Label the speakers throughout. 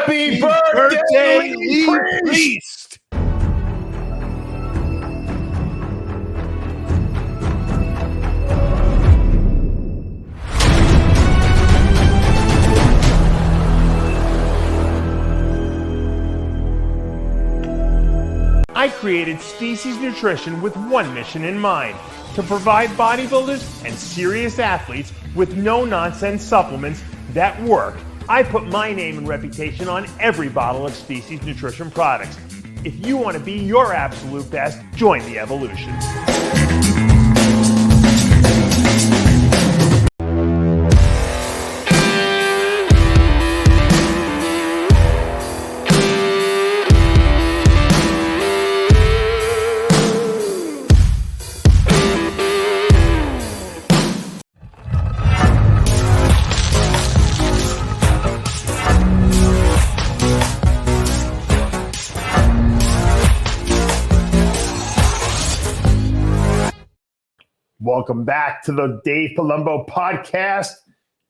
Speaker 1: Happy birthday, Lee Priest! I created Species Nutrition with one mission in mind: to provide bodybuilders and serious athletes with no-nonsense supplements that work. I put my name and reputation on every bottle of Species Nutrition products. If you want to be your absolute best, join the evolution. Welcome back to the Dave Palumbo Podcast.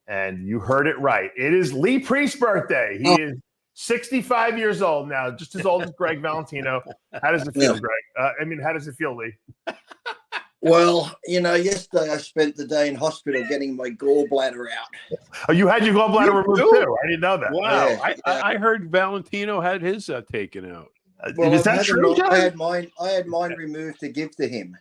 Speaker 1: And you heard it right. It is Lee Priest's birthday. He is 65 years old now, just as old as Greg Valentino. How does it feel, Greg? How does it feel, Lee?
Speaker 2: Well, yesterday I spent the day in hospital getting my gallbladder out.
Speaker 1: Oh, you had your gallbladder removed too? I didn't know that.
Speaker 3: Wow. Yeah, I heard Valentino had his taken out.
Speaker 2: Well,
Speaker 1: is that true, John?
Speaker 2: I had mine removed to give to him.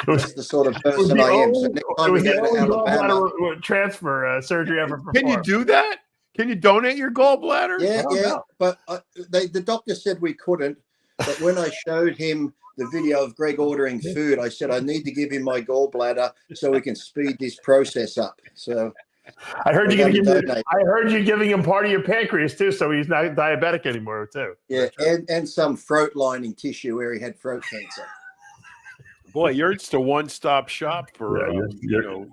Speaker 2: That's the sort of person I am. So next time we go to Alabama,
Speaker 1: transfer surgery ever performed.
Speaker 3: Can you do that? Can you donate your gallbladder?
Speaker 2: Yeah. But the doctor said we couldn't. But when I showed him the video of Greg ordering food, I said I need to give him my gallbladder so we can speed this process up. So
Speaker 1: I heard you giving him part of your pancreas too, so he's not diabetic anymore too.
Speaker 2: Yeah, and some throat lining tissue where he had throat cancer.
Speaker 3: Boy, you're just a one-stop shop for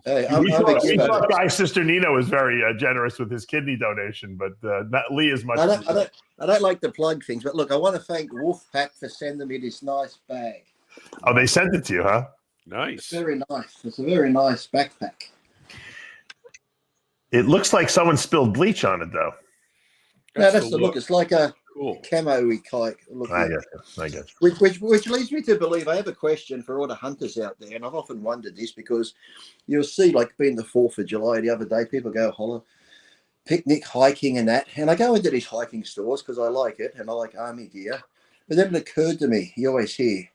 Speaker 1: Guy Sister Nino was very generous with his kidney donation, but not Lee as much.
Speaker 2: I don't like to plug things, but look, I want to thank Wolfpack for sending me this nice bag.
Speaker 1: Oh, they sent it to you, huh?
Speaker 3: Nice.
Speaker 2: It's very nice. It's a very nice backpack.
Speaker 1: It looks like someone spilled bleach on it, though.
Speaker 2: That's the look. It's like a camo-y kite.
Speaker 1: I guess.
Speaker 2: Which leads me to believe I have a question for all the hunters out there, and I've often wondered this because you'll see, like being the 4th of July the other day, people go picnic, hiking and that. And I go into these hiking stores because I like it and I like army gear. But then it occurred to me, you always hear,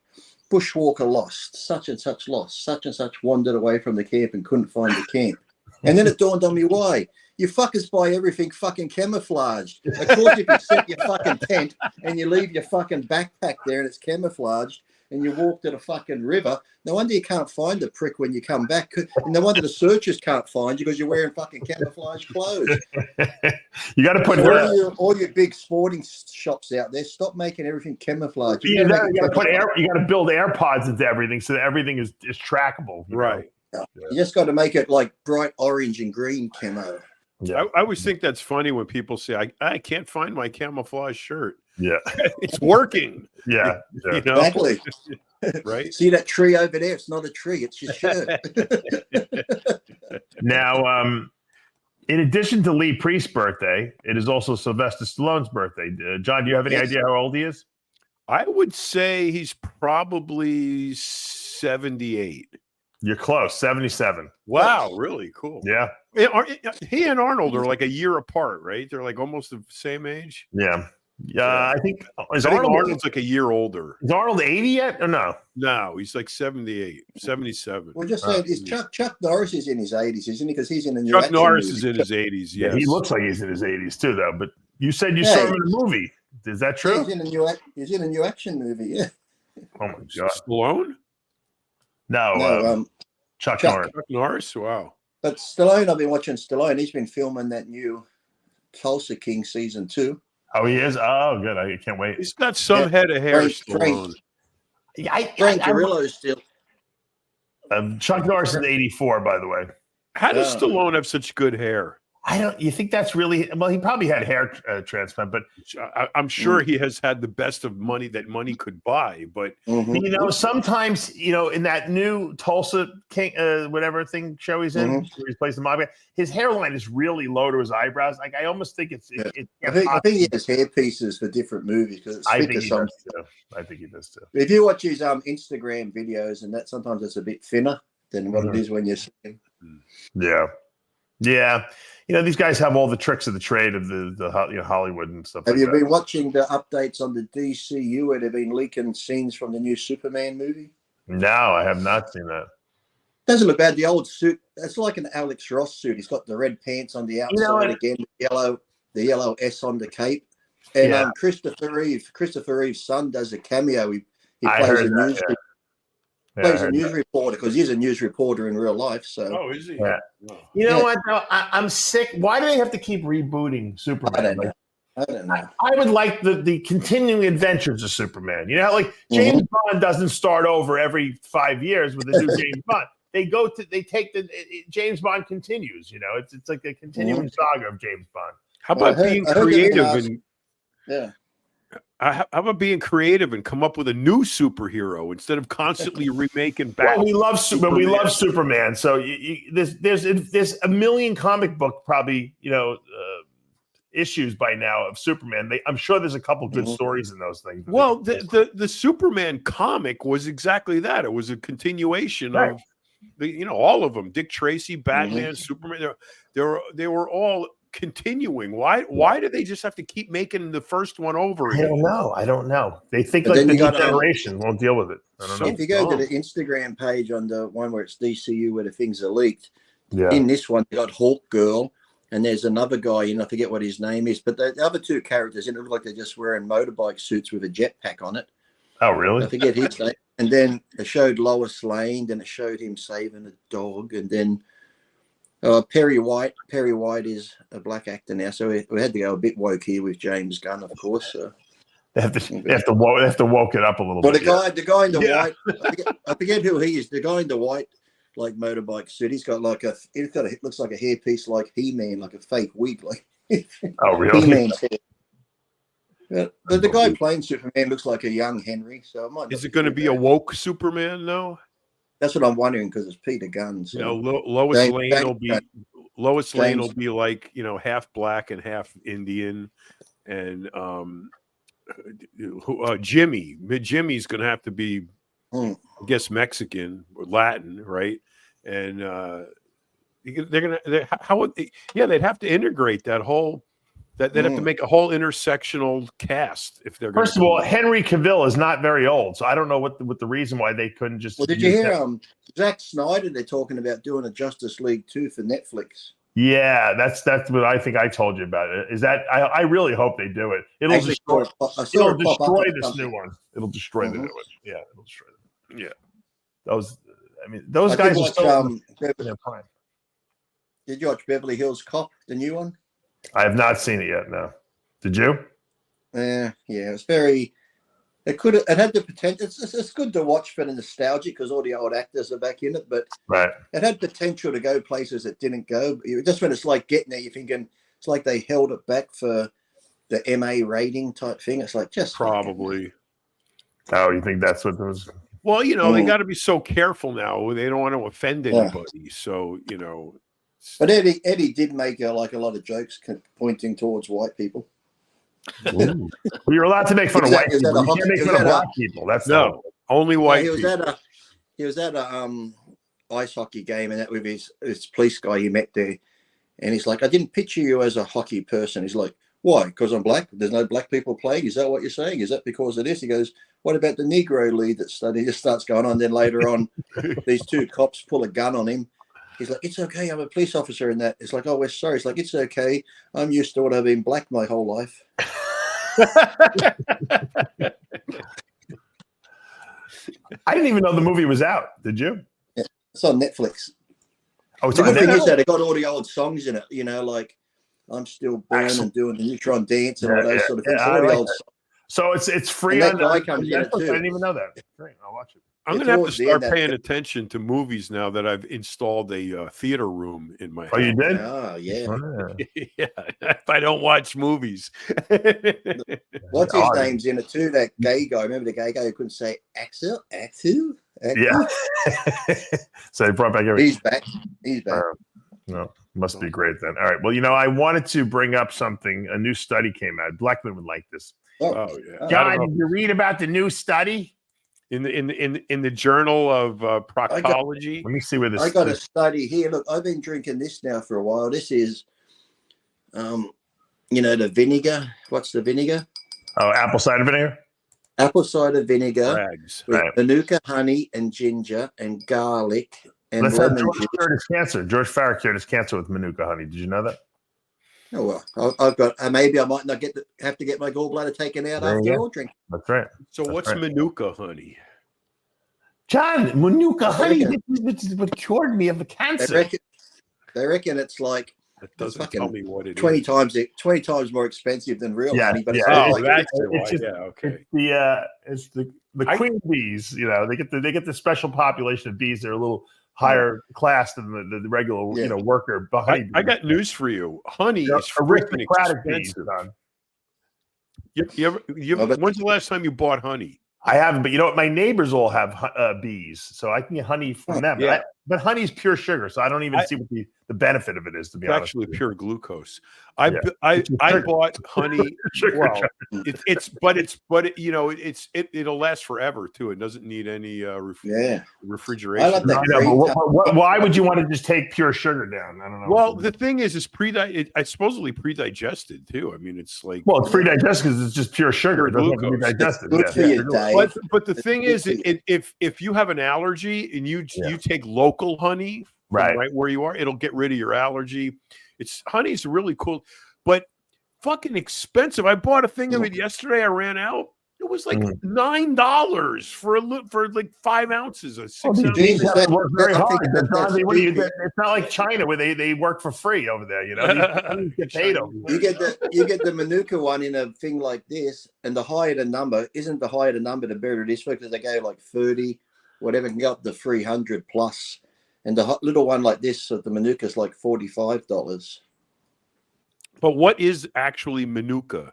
Speaker 2: bushwalker lost, such and such lost, such and such wandered away from the camp and couldn't find the camp. And then it dawned on me why. You fuckers buy everything fucking camouflaged. Of course, if you set your fucking tent and you leave your fucking backpack there and it's camouflaged and you walk to the fucking river, no wonder you can't find the prick when you come back. And no wonder the searchers can't find you because you're wearing fucking camouflage clothes.
Speaker 1: You got to put
Speaker 2: all your big sporting shops out there, stop making everything camouflage.
Speaker 1: You got to build AirPods into everything so that everything is trackable.
Speaker 3: Right.
Speaker 2: You just got to make it like bright orange and green camo.
Speaker 3: Yeah. I always think that's funny when people say, I can't find my camouflage shirt.
Speaker 1: Yeah.
Speaker 3: It's working.
Speaker 1: Yeah.
Speaker 3: You know?
Speaker 2: Exactly.
Speaker 3: Right.
Speaker 2: See that tree over there? It's not a tree. It's your shirt.
Speaker 1: Now, in addition to Lee Priest's birthday, it is also Sylvester Stallone's birthday. John, do you have any idea how old he is?
Speaker 3: I would say he's probably 78.
Speaker 1: You're close, 77.
Speaker 3: Wow, really cool.
Speaker 1: Yeah.
Speaker 3: He and Arnold are like a year apart, right? They're like almost the same age.
Speaker 1: Yeah. I think
Speaker 3: Arnold's like a year older.
Speaker 1: Is Arnold 80 yet or no?
Speaker 3: No, he's like 78, 77.
Speaker 2: Well, just saying, Chuck Norris is in his 80s, isn't he? Because he's in a new
Speaker 3: Chuck Norris is in his 80s, yes.
Speaker 1: He looks like he's in his 80s too, though. But you said you saw him in a movie. Is that true?
Speaker 2: He's in a new action movie, yeah.
Speaker 1: Oh, my God.
Speaker 3: Stallone?
Speaker 1: No, Chuck Norris.
Speaker 3: Chuck Norris? Wow.
Speaker 2: But Stallone, I've been watching Stallone. He's been filming that new Tulsa King season 2.
Speaker 1: Oh, he is? Oh, good. I can't wait.
Speaker 3: He's got some head of hair, Stallone.
Speaker 2: Frank Grillo's still.
Speaker 1: Chuck Norris is 84, by the way.
Speaker 3: How does Stallone have such good hair?
Speaker 1: You think that's really, well, he probably had hair transplant, but
Speaker 3: I'm sure he has had the best of money that money could buy, but
Speaker 1: sometimes, in that new Tulsa King, whatever thing show he's in, where he's plays the mob guy, his hairline is really low to his eyebrows. Like, I almost think
Speaker 2: I think he has hair pieces for different movies because it's thicker sometimes.
Speaker 1: I think he does too.
Speaker 2: If you watch his Instagram videos, and that sometimes it's a bit thinner than what it is when you see him.
Speaker 1: Yeah. These guys have all the tricks of the trade of the Hollywood and stuff.
Speaker 2: Have you been watching the updates on the DCU where they've been leaking scenes from the new Superman movie?
Speaker 1: No, I have not seen that.
Speaker 2: Doesn't look bad. The old suit, it's like an Alex Ross suit. He's got the red pants on the outside again, the yellow S on the cape. And Christopher Reeve's son does a cameo. He plays a news reporter because he's a news reporter in real life. So,
Speaker 3: is he?
Speaker 1: Yeah. You know what? Though? I'm sick. Why do they have to keep rebooting Superman?
Speaker 2: I don't know.
Speaker 1: I would like the continuing adventures of Superman. Like James Bond doesn't start over every 5 years with a new James Bond. They take James Bond continues. It's like a continuing saga of James Bond.
Speaker 3: How about being creative how about being creative and come up with a new superhero instead of constantly remaking back?
Speaker 1: Well, we love Superman. So there's a million comic book probably issues by now of Superman. I'm sure there's a couple good stories in those things.
Speaker 3: Well, the Superman comic was exactly that. It was a continuation of all of them. Dick Tracy, Batman, Superman. They were all continuing. Why do they just have to keep making the first one over again?
Speaker 1: I don't know. They think the new generation won't deal with it. I don't know.
Speaker 2: If you go to the Instagram page on the one where it's DCU where the things are leaked, in this one you got Hulk Girl, and there's another guy, I forget what his name is, but the other two characters it look like they're just wearing motorbike suits with a jetpack on it.
Speaker 1: Oh, really?
Speaker 2: I forget his name. And then it showed Lois Lane, then it showed him saving a dog, and then Perry White. Perry White is a black actor now, so we had to go a bit woke here with James Gunn, of course.
Speaker 1: They have to woke it up a little bit.
Speaker 2: But the guy in the white, I forget who he is. The guy in the white, like motorbike suit, he's got it looks like a hairpiece, like He-Man, like a fake wig, like.
Speaker 1: Oh, really?
Speaker 2: He-Man's hair. But the guy playing Superman looks like a young Henry, so it might.
Speaker 3: Is it going to be a woke Superman? No.
Speaker 2: That's what I'm wondering because it's Peter Gunn. So.
Speaker 3: Lois Lane will be like half black and half Indian, and Jimmy's going to have to be, I guess, Mexican or Latin, right? And they'd have to integrate that whole. They'd have to make a whole intersectional cast if they're.
Speaker 1: First of all, Henry Cavill is not very old, so I don't know what the reason why they couldn't just.
Speaker 2: Well, did you hear Zack Snyder? They're talking about doing a Justice League 2 for Netflix.
Speaker 1: Yeah, that's what I think I told you about it. Is that I really hope they do it. It'll destroy this new one. It'll destroy the new one. Yeah, it'll destroy them. Yeah, those guys are still in their prime.
Speaker 2: Did you watch Beverly Hills Cop, the new one?
Speaker 1: I have not seen it yet. No, did you?
Speaker 2: Yeah, it's very. It had the potential. It's good to watch for the nostalgia because all the old actors are back in it. But it had potential to go places it didn't go. Just when it's like getting there, you're thinking it's like they held it back for the MA rating type thing. It's like just
Speaker 3: probably.
Speaker 1: Oh, you think that's what those?
Speaker 3: Well, they got to be so careful now. They don't want to offend anybody. So
Speaker 2: But Eddie did make a lot of jokes pointing towards white people.
Speaker 1: Well, you're allowed to make fun of white people. You can't make fun of black people. That's
Speaker 3: only white.
Speaker 2: He was at a ice hockey game, and that with his police guy he met there, and he's like, "I didn't picture you as a hockey person." He's like, "Why? Because I'm black? There's no black people playing? Is that what you're saying? Is that because of this?" He goes, "What about the Negro lead that study?" He just starts going on. Then later on, these two cops pull a gun on him. He's like, "It's okay. I'm a police officer." And that it's like, "Oh, we're sorry." It's like, "It's okay. I'm used to I've been black my whole life."
Speaker 1: I didn't even know the movie was out. Did you?
Speaker 2: Yeah, it's on Netflix.
Speaker 1: Oh,
Speaker 2: the good thing is that it got all the old songs in it. Like "I'm Still Burning" and doing the Neutron Dance and all those sort of things.
Speaker 1: So it's free on Netflix. I didn't even know that. Great, I'll watch it.
Speaker 3: I'm going to have to start paying attention to movies now that I've installed a theater room in my house.
Speaker 1: Oh, you did?
Speaker 2: Oh, yeah.
Speaker 3: Yeah, if I don't watch movies.
Speaker 2: What's his name's in it too? That gay guy. Remember the gay guy who couldn't say Axel?
Speaker 1: Yeah. So they brought back everything.
Speaker 2: He's back.
Speaker 1: No, must be great then. All right. Well, I wanted to bring up something. A new study came out. Blackman would like this.
Speaker 3: Oh yeah.
Speaker 1: John, did you read about the new study?
Speaker 3: In the Journal of Proctology.
Speaker 1: Let me see where this.
Speaker 2: I got a study here. Look, I've been drinking this now for a while. This is, the vinegar. What's the vinegar?
Speaker 1: Oh, apple cider vinegar.
Speaker 2: Apple cider vinegar
Speaker 3: Rags.
Speaker 2: with Manuka honey and ginger and garlic and
Speaker 1: Let's have
Speaker 2: lemon
Speaker 1: George
Speaker 2: juice.
Speaker 1: cured his cancer. George Farrar cured his cancer with Manuka honey. Did you know that?
Speaker 2: Oh well, I've got. Maybe I might not have to get my gallbladder taken out after all drink.
Speaker 1: That's right.
Speaker 3: So what's Manuka honey?
Speaker 1: John, Manuka honey. This is what cured me of the cancer.
Speaker 2: They reckon it's like.
Speaker 3: That doesn't tell me what it
Speaker 2: 20
Speaker 3: is.
Speaker 2: 20 times more expensive than real honey. But
Speaker 1: yeah.
Speaker 3: Okay.
Speaker 1: It's the queen bees. They get the special population of bees that are a little higher class than the regular worker.
Speaker 3: I got news for you. Honey is freaking expensive. When's the last time you bought honey?
Speaker 1: I haven't, but you know what? My neighbors all have bees, so I can get honey from them.
Speaker 3: Yeah.
Speaker 1: But honey's pure sugar, so I don't even see what the benefit of it is. To be honest,
Speaker 3: actually pure glucose. I bought honey. Well, it'll last forever too. It doesn't need any refrigeration.
Speaker 2: I love that.
Speaker 1: Why would you want to just take pure sugar down? I don't know.
Speaker 3: Well, the thing is, it's supposedly pre-digested too. I mean, it's like
Speaker 1: it's pre-digested because it's just pure suger. It doesn't have to be digested.
Speaker 2: Good for you, Dave.
Speaker 3: But the thing is, if you have an allergy and you take local honey, right where you are, it'll get rid of your allergy. Honey's really cool, but fucking expensive. I bought a thing of it yesterday. I ran out. It was like $9 for like 5 ounces of 6 ounces.
Speaker 1: It's not like China where they work for free over there. You get paid over.
Speaker 2: You get the Manuka one in a thing like this, and the higher the number, the better it is because they go like 30, whatever, can go up to 300 plus. And the little one like this of the Manuka is like $45.
Speaker 3: But what is actually Manuka?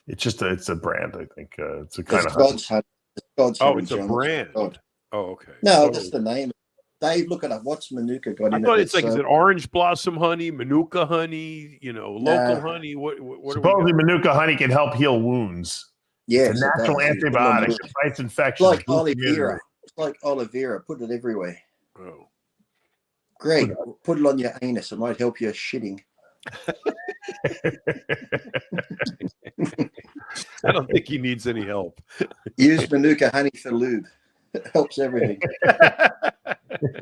Speaker 1: It's a brand, I think. It's a kind of
Speaker 2: God's honey.
Speaker 3: It's a brand. Oh, okay.
Speaker 2: No, that's the name. Dave, look it up. What's Manuka got in it?
Speaker 3: I thought it's like is it orange blossom honey, Manuka honey, local honey? What
Speaker 1: supposedly Manuka honey can help heal wounds.
Speaker 2: Yeah,
Speaker 1: it's a natural antibiotic. It fights infections.
Speaker 2: It's like aloe vera. It's like aloe vera. Put it everywhere.
Speaker 3: Oh,
Speaker 2: Greg, put it on your anus. It might help you shitting.
Speaker 3: I don't think he needs any help.
Speaker 2: Use Manuka honey for lube. It helps everything.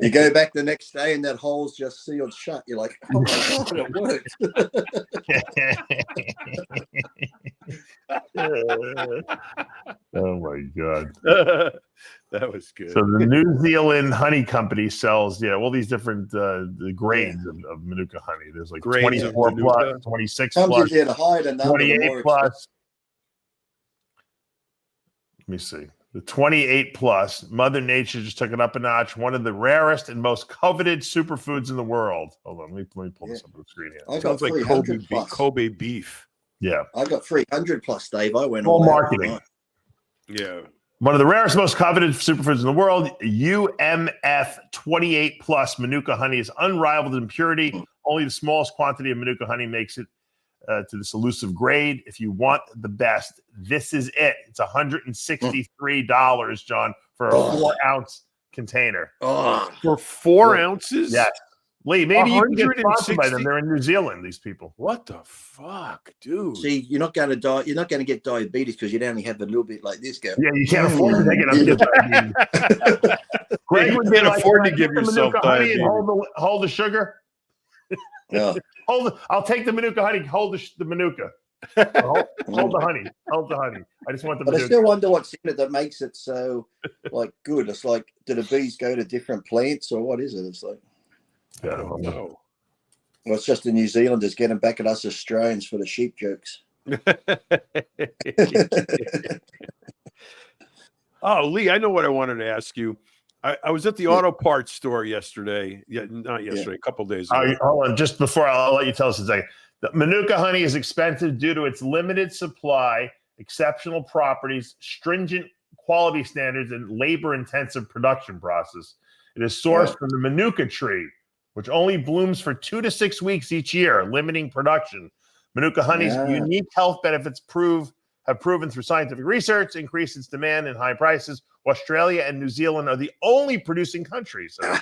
Speaker 2: You go back the next day and that hole's just sealed shut. You're like, oh my God, it worked.
Speaker 1: Oh my God.
Speaker 3: That was good.
Speaker 1: So the New Zealand Honey Company sells, all these different the grades of Manuka honey. There's like
Speaker 3: grades
Speaker 1: 24 plus, 26
Speaker 2: Comes
Speaker 1: plus,
Speaker 2: in higher than
Speaker 1: 28 plus. Let me see. The 28 plus, Mother Nature just took it up a notch. One of the rarest and most coveted superfoods in the world. Hold on, let me pull this up on the screen here.
Speaker 2: Sounds like
Speaker 3: Kobe beef.
Speaker 1: Yeah.
Speaker 2: I got 300 plus, Dave. I went
Speaker 1: all marketing.
Speaker 3: Yeah.
Speaker 1: One of the rarest, most coveted superfoods in the world, UMF 28 plus Manuka honey is unrivaled in purity. Only the smallest quantity of Manuka honey makes it to this elusive grade. If you want the best, this is it. It's $163, John, for a 4-ounce container.
Speaker 3: For 4 ounces?
Speaker 1: Yes. Lee, maybe you can get sponsored by them. They're in New Zealand, these people.
Speaker 3: What the fuck, dude?
Speaker 2: See, you're not going to die. You're not going to get diabetes because you'd only have a little bit like this go.
Speaker 1: Yeah, you can't afford to take it up. Greg would
Speaker 3: can't afford to give yourself diabetes.
Speaker 1: Hold the sugar.
Speaker 2: Yeah.
Speaker 1: I'll take the Manuka honey. Hold the Manuka. Hold the honey. Hold the honey. I just want the Manuka.
Speaker 2: I still wonder what's in it that makes it so good. It's like, do the bees go to different plants or what is it? It's like,
Speaker 3: I don't know.
Speaker 2: Well, it's just the New Zealanders getting back at us Australians for the sheep jokes.
Speaker 3: Oh, Lee, I know what I wanted to ask you. I was at the auto parts store yesterday. Yeah, not yesterday, a couple days ago.
Speaker 1: Hold on, just before I'll let you tell us a second. The Manuka honey is expensive due to its limited supply, exceptional properties, stringent quality standards, and labor-intensive production process. It is sourced from the Manuka tree, which only blooms for 2 to 6 weeks each year, limiting production. Manuka honey's unique health benefits have proven through scientific research, increase its demand and high prices. Australia and New Zealand are the only producing countries. So,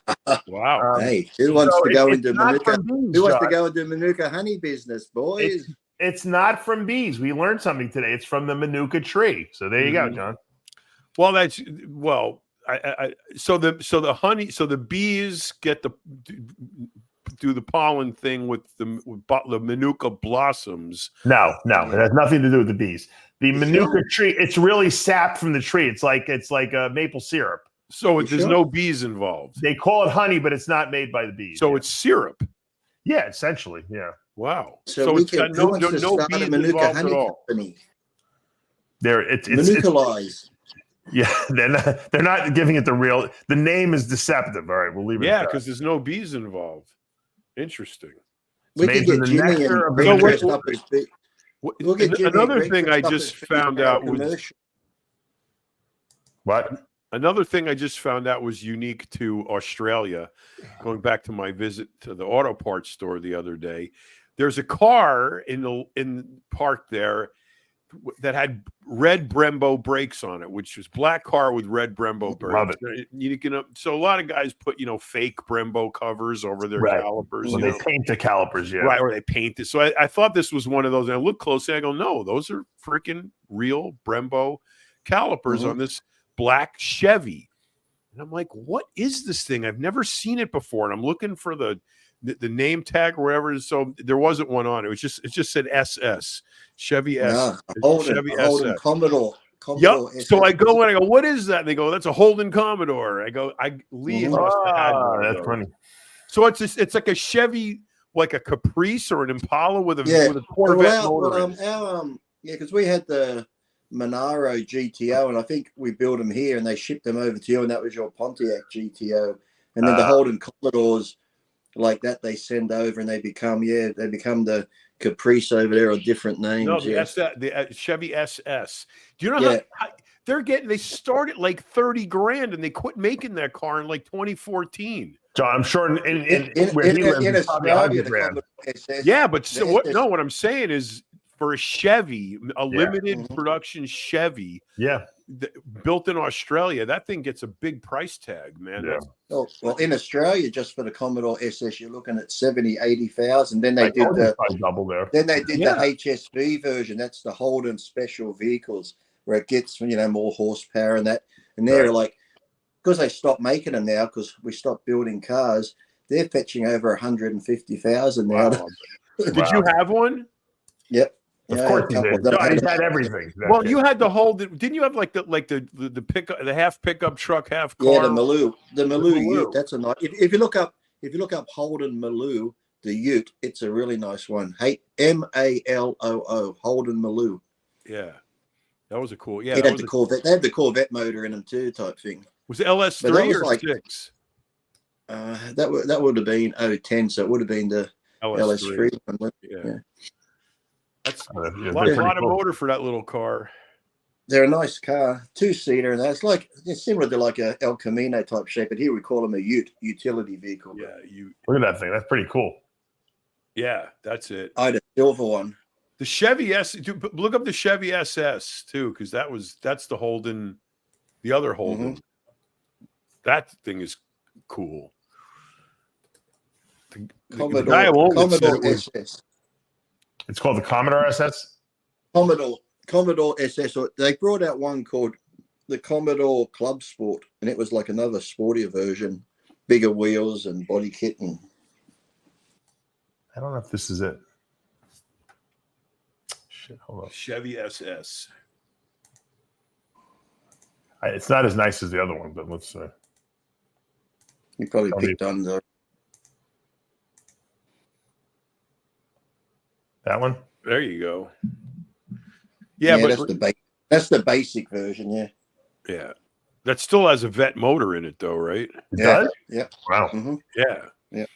Speaker 3: wow.
Speaker 2: Hey, who wants to go into Manuka? Who wants to go into Manuka honey business, boys?
Speaker 1: It's not from bees. We learned something today. It's from the Manuka tree. So there you go, John.
Speaker 3: Well, so the honey, so the bees get do the pollen thing with the Manuka blossoms.
Speaker 1: No, it has nothing to do with the bees. The Manuka tree, it's really sap from the tree. It's like maple syrup.
Speaker 3: So there's no bees involved.
Speaker 1: They call it honey, but it's not made by the bees.
Speaker 3: So it's syrup.
Speaker 1: Yeah, essentially. Yeah.
Speaker 3: Wow.
Speaker 2: So
Speaker 3: it's got no bees involved at all.
Speaker 2: Company?
Speaker 1: It's
Speaker 2: Manuka-ized.
Speaker 1: Yeah, they're not giving it the real. The name is deceptive. All right, we'll leave it.
Speaker 3: Yeah, because there's no bees involved. Interesting.
Speaker 2: We can get Jimmy and
Speaker 3: another thing I just found out was
Speaker 1: what?
Speaker 3: Another thing I just found out was unique to Australia. Going back to my visit to the auto parts store the other day, there's a car in the park there that had red Brembo brakes on it, which was black car with red Brembo brakes.
Speaker 1: Love it.
Speaker 3: So a lot of guys put fake Brembo covers over their calipers.
Speaker 1: Well, they paint the calipers,
Speaker 3: right, or they paint it. So I thought this was one of those. And I looked closely. I go, no, those are freaking real Brembo calipers on this black Chevy. And I'm like, what is this thing? I've never seen it before. And I'm looking for the name tag or whatever. So there wasn't one on it. It just said SS. Chevy S.
Speaker 2: Chevy SS. Commodore.
Speaker 3: Yep. So I go and I go, what is that? And they go, that's a Holden Commodore. I go, Lee must have had one.
Speaker 1: That's funny.
Speaker 3: So it's like a Chevy, like a Caprice or an Impala with a Corvette motor.
Speaker 2: Because we had the Monaro GTO, and I think we built them here, and they shipped them over to you, and that was your Pontiac GTO, and then the Holden Commodores like that they send over, and they become the Caprice over there, or different names.
Speaker 3: No, the Chevy SS. Do you know how they started like $30,000 and they quit making that car in like 2014.
Speaker 1: John, I'm sure in
Speaker 2: Australia,
Speaker 3: what I'm saying is, for a Chevy, a limited production Chevy, built in Australia, that thing gets a big price tag, man.
Speaker 2: Yeah. Well, in Australia, just for the Commodore SS, you're looking at 70,000-80,000. Then they did the
Speaker 1: double there.
Speaker 2: Then they did the HSV version. That's the Holden Special Vehicles, where it gets more horsepower and that. And they're like, because they stopped making them now, because we stopped building cars, they're fetching over 150,000 now.
Speaker 3: Wow. Did you have one?
Speaker 2: Yep.
Speaker 1: Of course you did. He's had everything.
Speaker 3: Well, you had the whole. Didn't you have like the pickup, the half pickup truck, half car?
Speaker 2: Yeah, the Maloo Ute. That's a nice. If you look up Holden Maloo, the Ute, it's a really nice one. Hey, Maloo, Holden Maloo.
Speaker 3: Yeah, that was a cool. Yeah,
Speaker 2: they had the Corvette motor in them too, type thing.
Speaker 3: Was it LS3 or 6?
Speaker 2: That would have been 010, so it would have been the LS3. Yeah.
Speaker 3: That's a lot of motor for that little car.
Speaker 2: They're a nice car, 2-seater, and it's similar to like a El Camino type shape, but here we call them a Ute, utility vehicle.
Speaker 3: Yeah,
Speaker 1: look at that thing. That's pretty cool.
Speaker 3: Yeah, that's it.
Speaker 2: I had a silver one.
Speaker 3: The Chevy S. Look up the Chevy SS too, because that's the Holden, the other Holden. That thing is cool. The guy who owned it
Speaker 2: SS.
Speaker 1: It's called the Commodore SS?
Speaker 2: Commodore SS. They brought out one called the Commodore Club Sport, and it was like another sportier version, bigger wheels and body kit. And
Speaker 1: I don't know if this is it. Shit, hold on.
Speaker 3: Chevy SS.
Speaker 1: It's not as nice as the other one, but let's see.
Speaker 2: You probably picked on the...
Speaker 1: That one?
Speaker 3: There you go. Yeah, but
Speaker 2: that's the basic version. Yeah.
Speaker 3: Yeah. That still has a vet motor in it, though, right?
Speaker 1: It does?
Speaker 2: Yeah.
Speaker 1: Wow.
Speaker 2: Mm-hmm.
Speaker 3: Yeah.
Speaker 2: Yeah.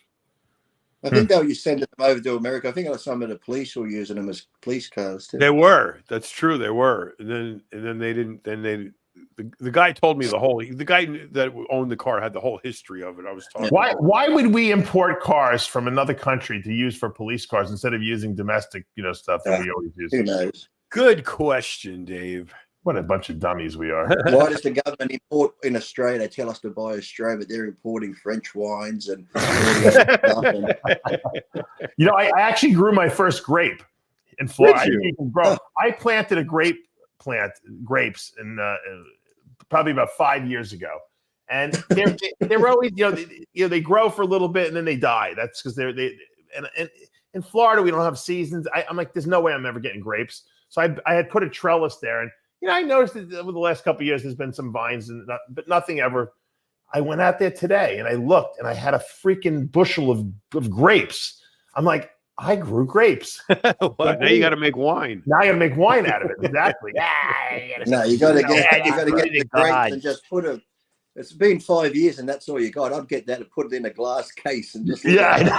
Speaker 2: I think they'll send them over to America. I think some of the police were using them as police cars too.
Speaker 3: They were. That's true. They were. And then they didn't. Then the guy told me the guy that owned the car had the whole history of it. I was talking.
Speaker 1: Why would we import cars from another country to use for police cars instead of using domestic, stuff that we always use?
Speaker 2: Who knows?
Speaker 3: Good question, Dave.
Speaker 1: What a bunch of dummies we are.
Speaker 2: Why does the government import in Australia? They tell us to buy Australia, but they're importing French wines and all the other stuff.
Speaker 1: I actually grew my first grape in Florida. I didn't even grow. I planted a grapes in probably about 5 years ago, and they're always they grow for a little bit and then they die. That's because they in Florida we don't have seasons. I'm like, there's no way I'm ever getting grapes. So I had put a trellis there, and I noticed that over the last couple of years there's been some vines, but nothing ever. I went out there today and I looked, and I had a freaking bushel of grapes. I'm like, I grew grapes.
Speaker 3: Now you got to make wine.
Speaker 1: Now I got to make wine out of it. Exactly.
Speaker 2: No, you got to get the grapes and just put a. It's been 5 years and that's all you got. I'd get that and put it in a glass case and just.
Speaker 1: Yeah,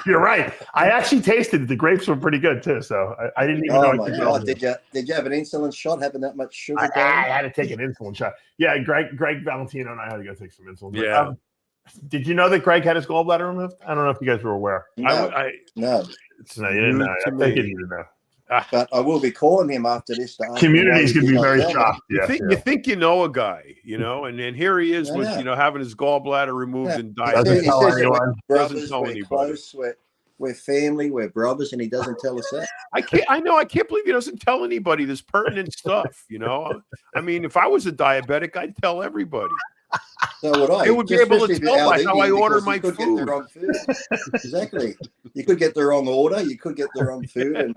Speaker 1: you're right. I actually tasted it. The grapes were pretty good too. So I didn't even know.
Speaker 2: Oh my God! Did you have an insulin shot having that much sugar?
Speaker 1: I had to take an insulin shot. Yeah, Greg Valentino and I had to go take some insulin.
Speaker 3: Yeah.
Speaker 1: Did you know that Greg had his gallbladder removed? I don't know if you guys were aware.
Speaker 2: No.
Speaker 1: No, you didn't know. I think you didn't know.
Speaker 2: But I will be calling him after this.
Speaker 1: Community's going to be very shocked.
Speaker 3: You think you know a guy, and here he is with having his gallbladder removed and dying.
Speaker 2: He says we're
Speaker 3: brothers,
Speaker 2: we're close, we're family, we're brothers, and he doesn't tell us that.
Speaker 3: I can't believe he doesn't tell anybody this pertinent stuff. I mean, if I was a diabetic, I'd tell everybody.
Speaker 2: So would I.
Speaker 3: They would be able to tell by how I order my food.
Speaker 2: Get the wrong food. Exactly. You could get the wrong order. You could get the wrong food. And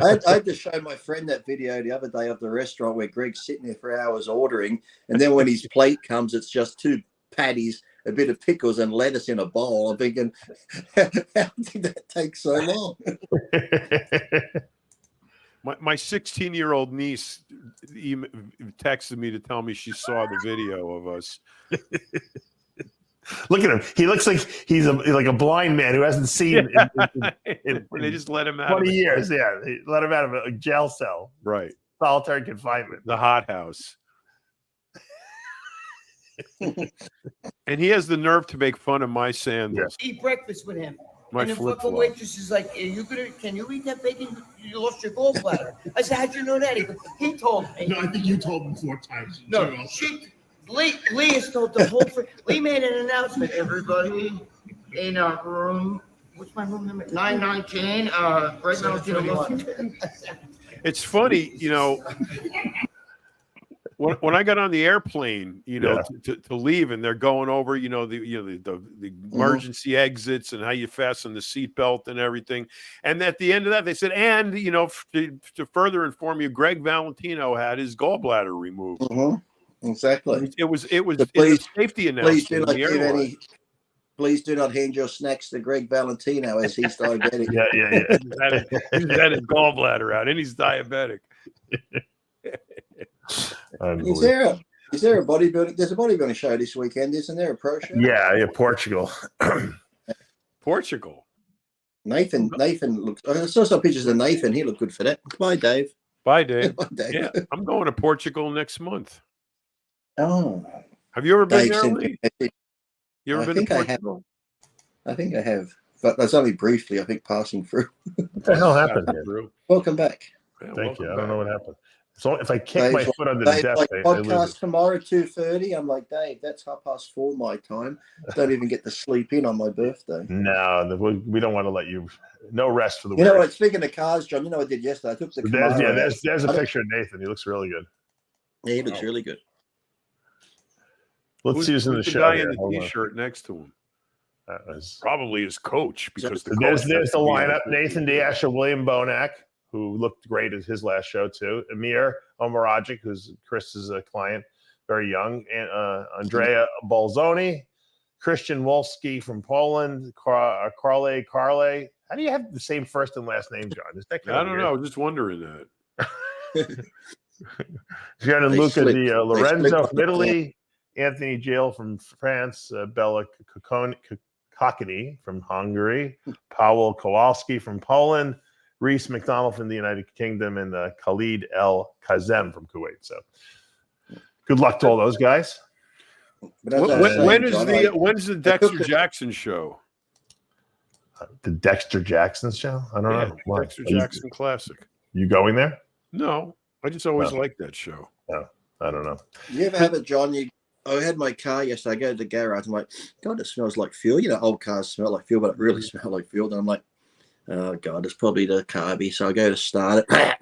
Speaker 2: I had to show my friend that video the other day of the restaurant where Greg's sitting there for hours ordering. And then when his plate comes, it's just 2 patties, a bit of pickles and lettuce in a bowl. I'm thinking, how did that take so long?
Speaker 3: My 16-year-old niece texted me to tell me she saw the video of us.
Speaker 1: Look at him. He looks like he's like a blind man who hasn't seen in
Speaker 3: they just let him out
Speaker 1: 20 years. Yeah, they let him out of a jail cell.
Speaker 3: Right.
Speaker 1: Solitary confinement.
Speaker 3: The hothouse. And he has the nerve to make fun of my sandals.
Speaker 4: Eat breakfast with him.
Speaker 3: And
Speaker 4: the fucking waitress is like, can you eat that bacon? You lost your gallbladder. I said, how'd you know that? He told me.
Speaker 5: No, I think you told him 4 times.
Speaker 4: No, Lee has told the whole Lee made an announcement. Everybody in our room. What's my room number? 919. Greg Valentino.
Speaker 3: It's funny, when I got on the airplane, to leave, and they're going over, the emergency exits and how you fasten the seatbelt and everything. And at the end of that, they said, and to further inform you, Greg Valentino had his gallbladder removed.
Speaker 2: Mm-hmm. Exactly.
Speaker 3: It was a safety announcement.
Speaker 2: Please do not hand your snacks to Greg Valentino as he's diabetic.
Speaker 3: He's had his gallbladder out, and he's diabetic.
Speaker 2: Is there a bodybuilding? There's a bodybuilding show this weekend, isn't there? A pro show?
Speaker 1: Yeah, Portugal.
Speaker 3: Portugal.
Speaker 2: Nathan looks. I saw some pictures of Nathan. He looked good for that. Bye, Dave.
Speaker 3: Bye, Dave.
Speaker 2: Bye, Dave.
Speaker 3: Yeah, I'm going to Portugal next month.
Speaker 2: Oh,
Speaker 3: have you ever been there,
Speaker 2: Dave
Speaker 3: Lee? You ever been to Portugal?
Speaker 2: I think I have, but that's only briefly. I think passing through.
Speaker 1: What the hell happened here?
Speaker 2: Welcome back.
Speaker 1: Yeah, thank you. I don't know what happened. So if I kick my foot under the desk,
Speaker 2: like podcast tomorrow 2:30. I'm like, Dave, that's 4:30 my time. Don't even get to sleep in on my birthday.
Speaker 1: No, we don't want to let you. No rest for the.
Speaker 2: You know what? Speaking of cars, John, I did yesterday. I took the.
Speaker 1: There's a picture of Nathan. He looks really good.
Speaker 2: Yeah, he looks really good.
Speaker 1: Let's use in the show.
Speaker 3: Guy in the T-shirt next to him.
Speaker 1: That was
Speaker 3: probably his coach because
Speaker 1: there's the lineup: Nathan Diasha, William Bonac, who looked great at his last show too. Amir Omaragic, who's Chris's client, very young, and Andrea Bolzoni, Christian Wolski from Poland, Carle. How do you have the same first and last name, John? Is that
Speaker 3: I don't know. I was just wondering that.
Speaker 1: Gianluca Di Lorenzo from Italy, Anthony Jail from France, Bella Kokony from Hungary, Paweł Kowalski from Poland, Reese McDonald from the United Kingdom, and Khalid El Kazem from Kuwait. So good luck to all those guys.
Speaker 3: When's the Dexter Jackson show?
Speaker 1: The Dexter Jackson show? I don't know. What?
Speaker 3: Dexter Jackson Classic.
Speaker 1: You going there?
Speaker 3: No, I just always liked that show.
Speaker 1: No, I don't know.
Speaker 2: You ever have it, John? I had my car yesterday. I go to the garage. I'm like, God, it smells like fuel. You know, old cars smell like fuel, but it really smells like fuel. And I'm like, oh, God, it's probably the carby. So I go to start it.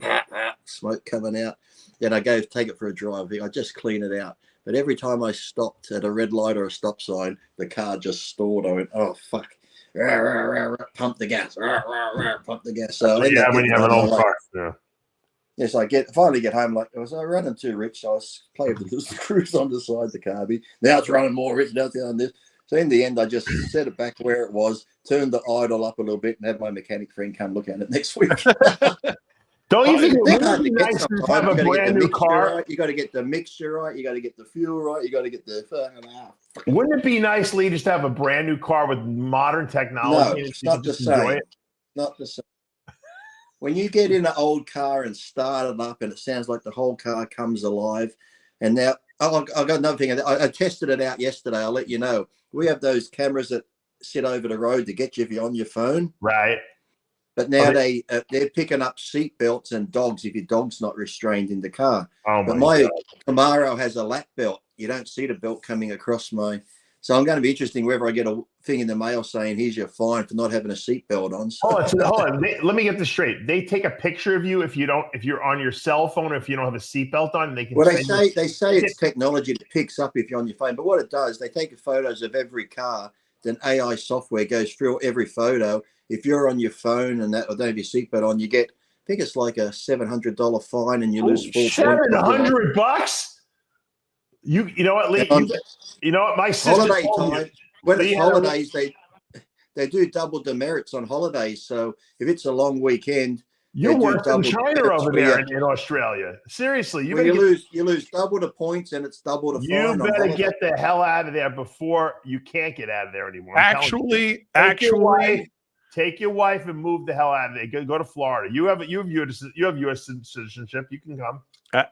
Speaker 2: Smoke coming out. Then I go take it for a drive. I just clean it out. But every time I stopped at a red light or a stop sign, the car just stalled. I went, oh, fuck. Pump the gas. Pump the gas. So
Speaker 1: yeah, when you have an old car. Yeah.
Speaker 2: Yes, I finally get home. Like, I was running too rich. So I was playing with the screws on the side of the carby. Now it's running more rich. Now it's doing this. So in the end, I just set it back where it was, turned the idle up a little bit, and have my mechanic friend come look at it next week.
Speaker 1: Don't you think it would be nice to have a brand new car?
Speaker 2: Right. You got to get the mixture right. You got to get the fuel right. You got to get the.
Speaker 1: Wouldn't it be nice, Lee, just to have a brand new car with modern technology?
Speaker 2: No, it's not the same. Not the same. When you get in an old car and start it up, and it sounds like the whole car comes alive. And now, I've got another thing. I tested it out yesterday. I'll let you know. We have those cameras that sit over the road to get you if you're on your phone.
Speaker 1: Right.
Speaker 2: But now they're picking up seat belts and dogs if your dog's not restrained in the car.
Speaker 1: Oh
Speaker 2: but my Camaro has a lap belt. You don't see the belt coming across my. So I'm going to be interesting whether I get a thing in the mail saying, here's your fine for not having a seat belt on. So.
Speaker 1: Hold on. Let me get this straight. They take a picture of you if you're on your cell phone or if you don't have a seat belt on. They can.
Speaker 2: Well, they say it's technology that picks up if you're on your phone. But what it does, they take photos of every car. Then AI software goes through every photo. If you're on your phone and that, or don't have your seatbelt on, you get, I think it's like a $700 fine, and you lose
Speaker 1: $700. You know what, Lee? You know what? My sister.
Speaker 2: Holiday time. When it's holidays, they do double demerits on holidays. So if it's a long weekend,
Speaker 1: you're worse than China over there in Australia. Seriously,
Speaker 2: you lose double the points, and it's double the fine.
Speaker 1: You better get the hell out of there before you can't get out of there anymore.
Speaker 3: Actually,
Speaker 1: take your wife and move the hell out of there. Go to Florida. You have U.S. citizenship. You can come.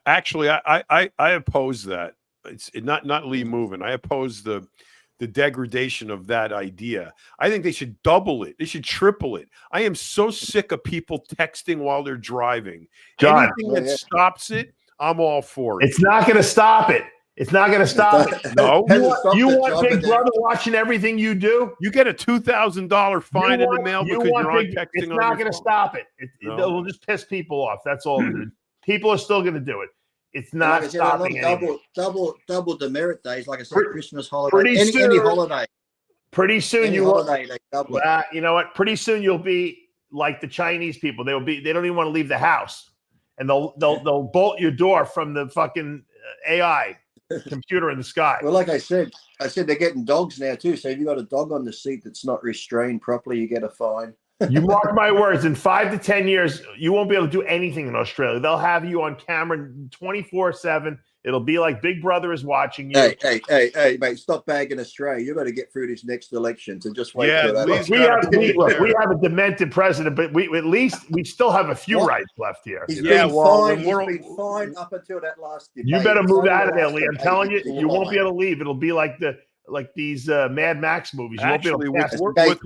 Speaker 3: Actually, I oppose that. It's not Lee moving. I oppose the degradation of that idea. I think they should double it. They should triple it. I am so sick of people texting while they're driving.
Speaker 1: John,
Speaker 3: anything that stops it, I'm all for it.
Speaker 1: It's not going to stop it. It's not going to stop it.
Speaker 3: No.
Speaker 1: You want Big Brother watching everything you do?
Speaker 3: You get a $2,000 fine in the mail because you're on texting.
Speaker 1: It's not going to stop it. It'll just piss people off. That's all. People are still going to do it. It's not stopping anything.
Speaker 2: Double demerit days, like I said, Christmas holiday, any holiday.
Speaker 1: Pretty soon
Speaker 2: you
Speaker 1: know what? Pretty soon you'll be like the Chinese people. They don't even want to leave the house, and they'll bolt your door from the fucking AI computer in the sky.
Speaker 2: Well, like I said they're getting dogs now too. So if you got a dog on the seat that's not restrained properly, you get a fine.
Speaker 1: You mark my words, in 5 to 10 years, you won't be able to do anything in Australia. They'll have you on camera 24/7. It'll be like Big Brother is watching you.
Speaker 2: Hey, mate, stop bagging Australia. You've got to get through this next election. So just wait for
Speaker 1: that. We have a demented president, but at least we still have a few rights left here.
Speaker 2: He's been fine up until that last debate.
Speaker 1: You better move out of there, Lee. I'm telling you, you won't be able to leave. It'll be like these Mad Max movies. You
Speaker 3: Actually, with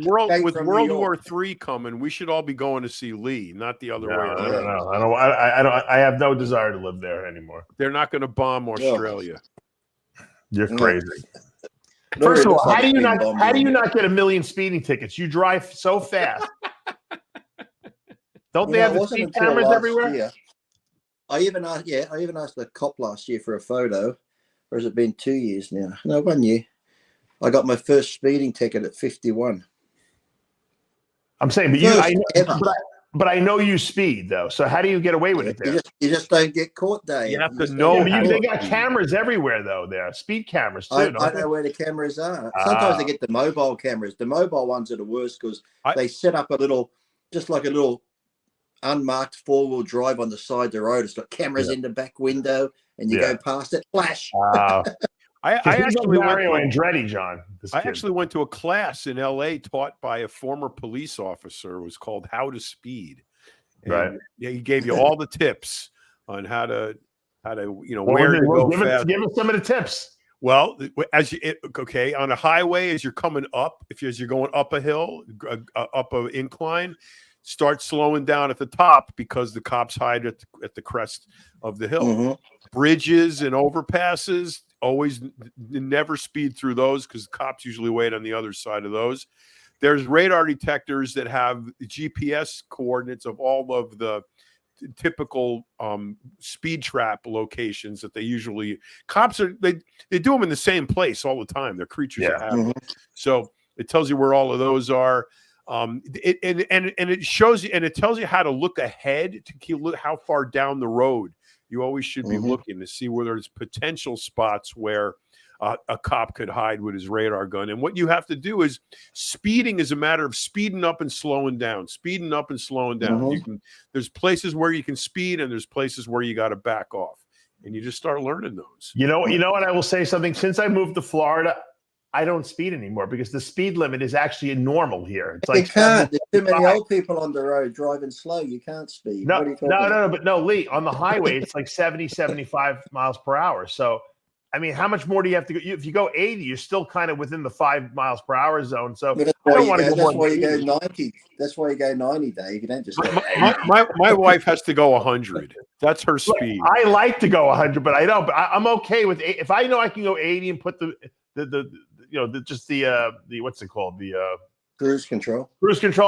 Speaker 3: World War III coming, we should all be going to see Lee, not the other way around.
Speaker 1: I have no desire to live there anymore.
Speaker 3: They're not going to bomb Australia.
Speaker 1: You're crazy. First of all, how do you not get 1 million speeding tickets? You drive so fast. Don't they have the speed cameras everywhere?
Speaker 2: Year. I even asked the cop last year for a photo. Or has it been 2 years now? No, 1 year. I got my first speeding ticket at 51.
Speaker 1: I'm saying, but I know you speed though. So how do you get away with it there?
Speaker 2: You just don't get caught, Dave.
Speaker 3: You have to know.
Speaker 1: They got cameras everywhere though. There, speed cameras too.
Speaker 2: I know where the cameras are. Sometimes they get the mobile cameras. The mobile ones are the worst because they set up a little unmarked 4-wheel drive on the side of the road. It's got cameras in the back window, and you go past it, flash.
Speaker 3: I actually
Speaker 1: Mario Andretti, John.
Speaker 3: I actually went to a class in LA taught by a former police officer. It was called How to Speed. And
Speaker 1: right.
Speaker 3: Yeah, he gave you all the tips on how to
Speaker 1: where to go fast. Give us some of the tips.
Speaker 3: Well, on a highway, as you're coming up, as you're going up a hill, up an incline, start slowing down at the top because the cops hide at the crest of the hill.
Speaker 2: Mm-hmm.
Speaker 3: Bridges and overpasses, always never speed through those because cops usually wait on the other side of those. There's radar detectors that have GPS coordinates of all of the typical speed trap locations that they usually they do them in the same place all the time. They're creatures of habit.
Speaker 2: Mm-hmm.
Speaker 3: So it tells you where all of those are. It shows you, and it tells you how to look ahead to how far down the road you always should be looking to see where there's potential spots where a cop could hide with his radar gun. And what you have to do is speeding is a matter of speeding up and slowing down, There's places where you can speed and there's places where you got to back off, and you just start learning those.
Speaker 1: You know what? I will say something. Since I moved to Florida, I don't speed anymore because the speed limit is actually normal here. It's like
Speaker 2: you can't. There's too many old people on the road driving slow. You can't speed.
Speaker 1: No, but no, Lee, on the highway, it's like 70, 75 miles per hour. So, I mean, how much more do you have to go? If you go 80, you're still kind of within the 5 miles per hour zone. So I don't want to go more.
Speaker 2: That's why you go 90. That's why you go 90, Dave. You don't just go
Speaker 3: my wife has to go 100. That's her speed.
Speaker 1: I like to go 100, but I don't. But I'm okay with if I know I can go 80 and put the what's it called? The
Speaker 2: cruise control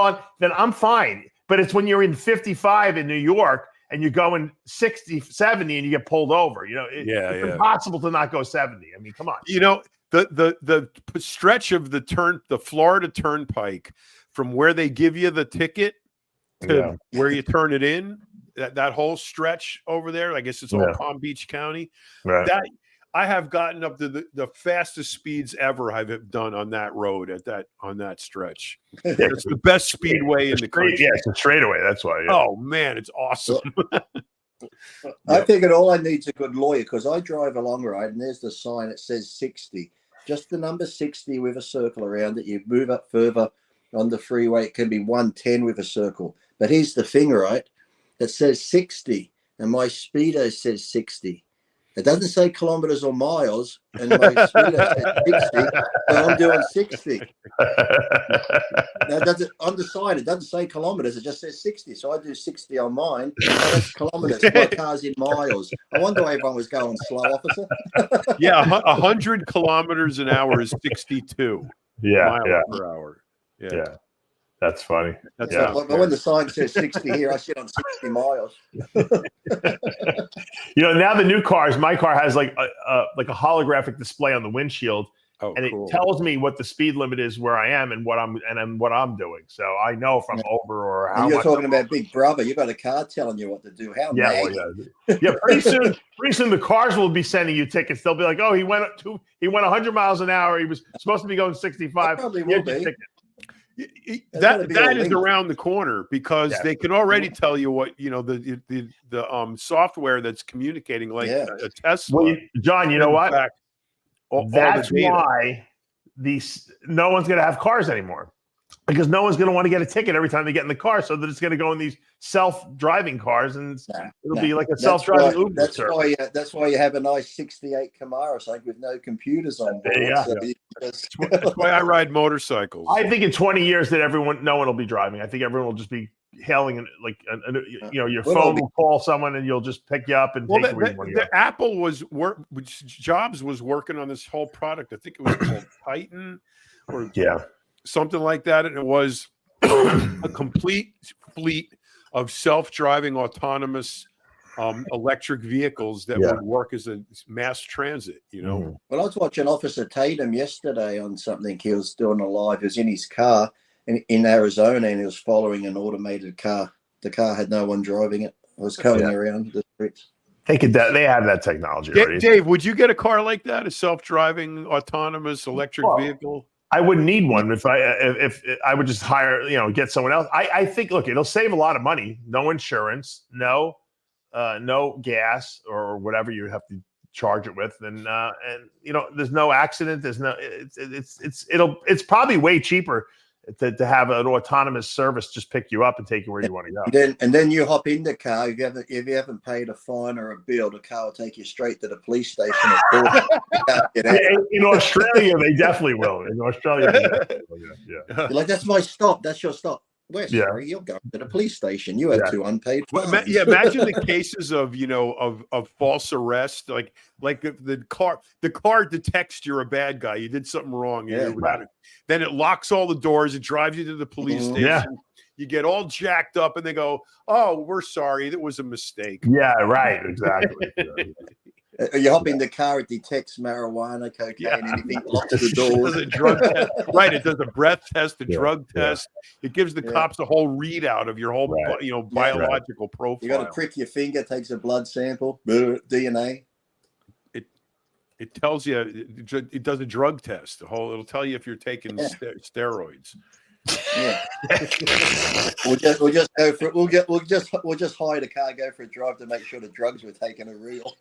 Speaker 1: on, then I'm fine. But it's when you're in 55 in New York and you're going 60, 70 and you get pulled over. It's impossible to not go 70. I mean, come on.
Speaker 3: The stretch of the Florida Turnpike from where they give you the ticket to where you turn it in, that whole stretch over there, I guess it's all Palm Beach County.
Speaker 1: Right.
Speaker 3: That I have gotten up to the fastest speeds ever I've done on that road on that stretch. It's the best speedway in the country.
Speaker 1: Yeah, it's a straightaway. That's why. Yeah.
Speaker 3: Oh man, it's awesome.
Speaker 2: I figured all I need is a good lawyer because I drive a long ride and there's the sign that says 60. Just the number 60 with a circle around it. You move up further on the freeway, it can be 110 with a circle. But here's the thing, right? That says 60, and my speedo says 60. It doesn't say kilometers or miles, and my speedo says 60, so I'm doing 60. Now, on the sign, it doesn't say kilometers, it just says 60. So I do 60 on mine. Oh, that's kilometers. My car's in miles. I wonder why everyone was going slow, officer.
Speaker 3: Yeah, 100 kilometers an hour is 62 miles per hour. Yeah.
Speaker 1: That's funny.
Speaker 2: But when the sign says 60 here, I sit on 60 miles.
Speaker 1: Now the new cars, my car has like a holographic display on the windshield, and it tells me what the speed limit is where I am and what I'm doing. So I know if I'm over or how.
Speaker 2: And you're
Speaker 1: much
Speaker 2: talking about Big Brother. You got a car telling you what to do. How?
Speaker 1: Pretty soon the cars will be sending you tickets. They'll be like, oh, he went 100 miles an hour. He was supposed to be going 65.
Speaker 2: Probably will be.
Speaker 3: That is around the corner because they can already tell you what the software that's communicating like a Tesla.
Speaker 1: Well, John, you know what? That's why no one's going to have cars anymore because no one's going to want to get a ticket every time they get in the car. So that it's going to go in these self-driving cars and it'll be like a self-driving Uber.
Speaker 2: That's why you have a nice 68 Camaro, like with no computers on board.
Speaker 3: That's why I ride motorcycles.
Speaker 1: I think in 20 years that no one will be driving. I think everyone will just be hailing your phone will call someone and you'll just pick you up and take you where you want to go.
Speaker 3: Apple Jobs was working on this whole product. I think it was called Titan or something like that. And it was a complete fleet of self-driving autonomous electric vehicles that would work as a mass transit,
Speaker 2: Well, I was watching Officer Tatum yesterday on something. He was doing a live. He was in his car in Arizona and he was following an automated car. The car had no one driving it. It was coming around the streets.
Speaker 1: They have that technology already.
Speaker 3: Dave, would you get a car like that, a self-driving autonomous electric vehicle?
Speaker 1: I wouldn't need one if I would just hire, get someone else. I think, look, it'll save a lot of money. No insurance, no gas or whatever you have to charge it with, and you know, there's no accident. There's no. It's probably way cheaper to have an autonomous service just pick you up and take you where you want to go.
Speaker 2: And then you hop in the car. If you haven't paid a fine or a bill, the car will take you straight to the police station. Of course, you can't get out.
Speaker 1: In Australia, they definitely will. In Australia, they definitely will, yeah.
Speaker 2: You're like, that's my stop. That's your stop. We're
Speaker 1: Yeah.
Speaker 2: sorry, you're going to the police station. You have 2 unpaid fines.
Speaker 3: Imagine the cases of, you know, of false arrest, like the car detects you're a bad guy. You did something wrong.
Speaker 2: Yeah,
Speaker 3: then it locks all the doors. It drives you to the police station.
Speaker 1: Yeah.
Speaker 3: You get all jacked up, and they go, "Oh, we're sorry. That was a mistake."
Speaker 1: Yeah, right. Exactly.
Speaker 2: You hop in the car, it detects marijuana, cocaine, anything, locks the
Speaker 3: It
Speaker 2: doors.
Speaker 3: does a drug test. Right. It does a breath test, a
Speaker 1: Yeah,
Speaker 3: drug test. It gives the cops a whole readout of your whole,
Speaker 1: Right.
Speaker 3: you know, biological profile.
Speaker 2: You got to prick your finger, takes a blood sample, DNA.
Speaker 3: It tells you. It does a drug test. It'll tell you if you're taking steroids.
Speaker 2: Yeah. we'll just go for it. We'll just hire the car, go for a drive to make sure the drugs we're taking are real.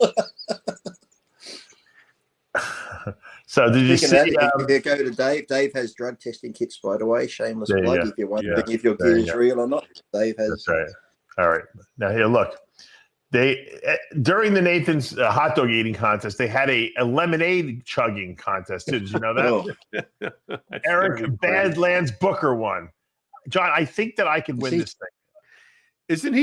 Speaker 1: So did you
Speaker 2: Speaking
Speaker 1: see?
Speaker 2: of that, if you go to Dave. Dave has drug testing kits, by the way. Shameless
Speaker 1: There you
Speaker 2: plug.
Speaker 1: go.
Speaker 2: If you're wondering
Speaker 1: Yeah.
Speaker 2: if your
Speaker 1: There
Speaker 2: gear
Speaker 1: you
Speaker 2: is
Speaker 1: go.
Speaker 2: real or not, Dave has.
Speaker 1: That's right. All right. Now here, look. They during the Nathan's hot dog eating contest, they had a lemonade chugging contest too. Did you know that?
Speaker 2: Oh,
Speaker 1: Eric Badlands Booker won. John, I think that I could win
Speaker 2: See-
Speaker 1: this thing.
Speaker 3: Isn't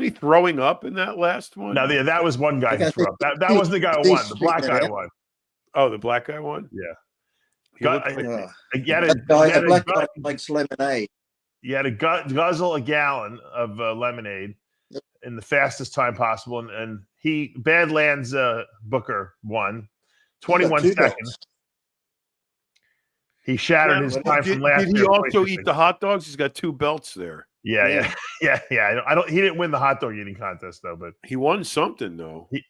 Speaker 3: he throwing up in that last one?
Speaker 1: No, that was one guy who
Speaker 2: Okay,
Speaker 1: threw up. That wasn't the guy who won. The black guy won.
Speaker 3: Oh, the black guy won?
Speaker 1: Yeah.
Speaker 3: He looked like-
Speaker 2: oh.
Speaker 1: You had
Speaker 2: The black guy likes lemonade.
Speaker 1: guzzle a gallon of lemonade in the fastest time possible, and Badlands Booker won 21
Speaker 2: He's got 2
Speaker 1: seconds.
Speaker 2: belts.
Speaker 1: He shattered his time from last
Speaker 3: did he
Speaker 1: year.
Speaker 3: also eat the hot dogs? He's got 2 belts there.
Speaker 1: Yeah. I don't. He didn't win the hot dog eating contest though, but
Speaker 3: He won something though.
Speaker 1: he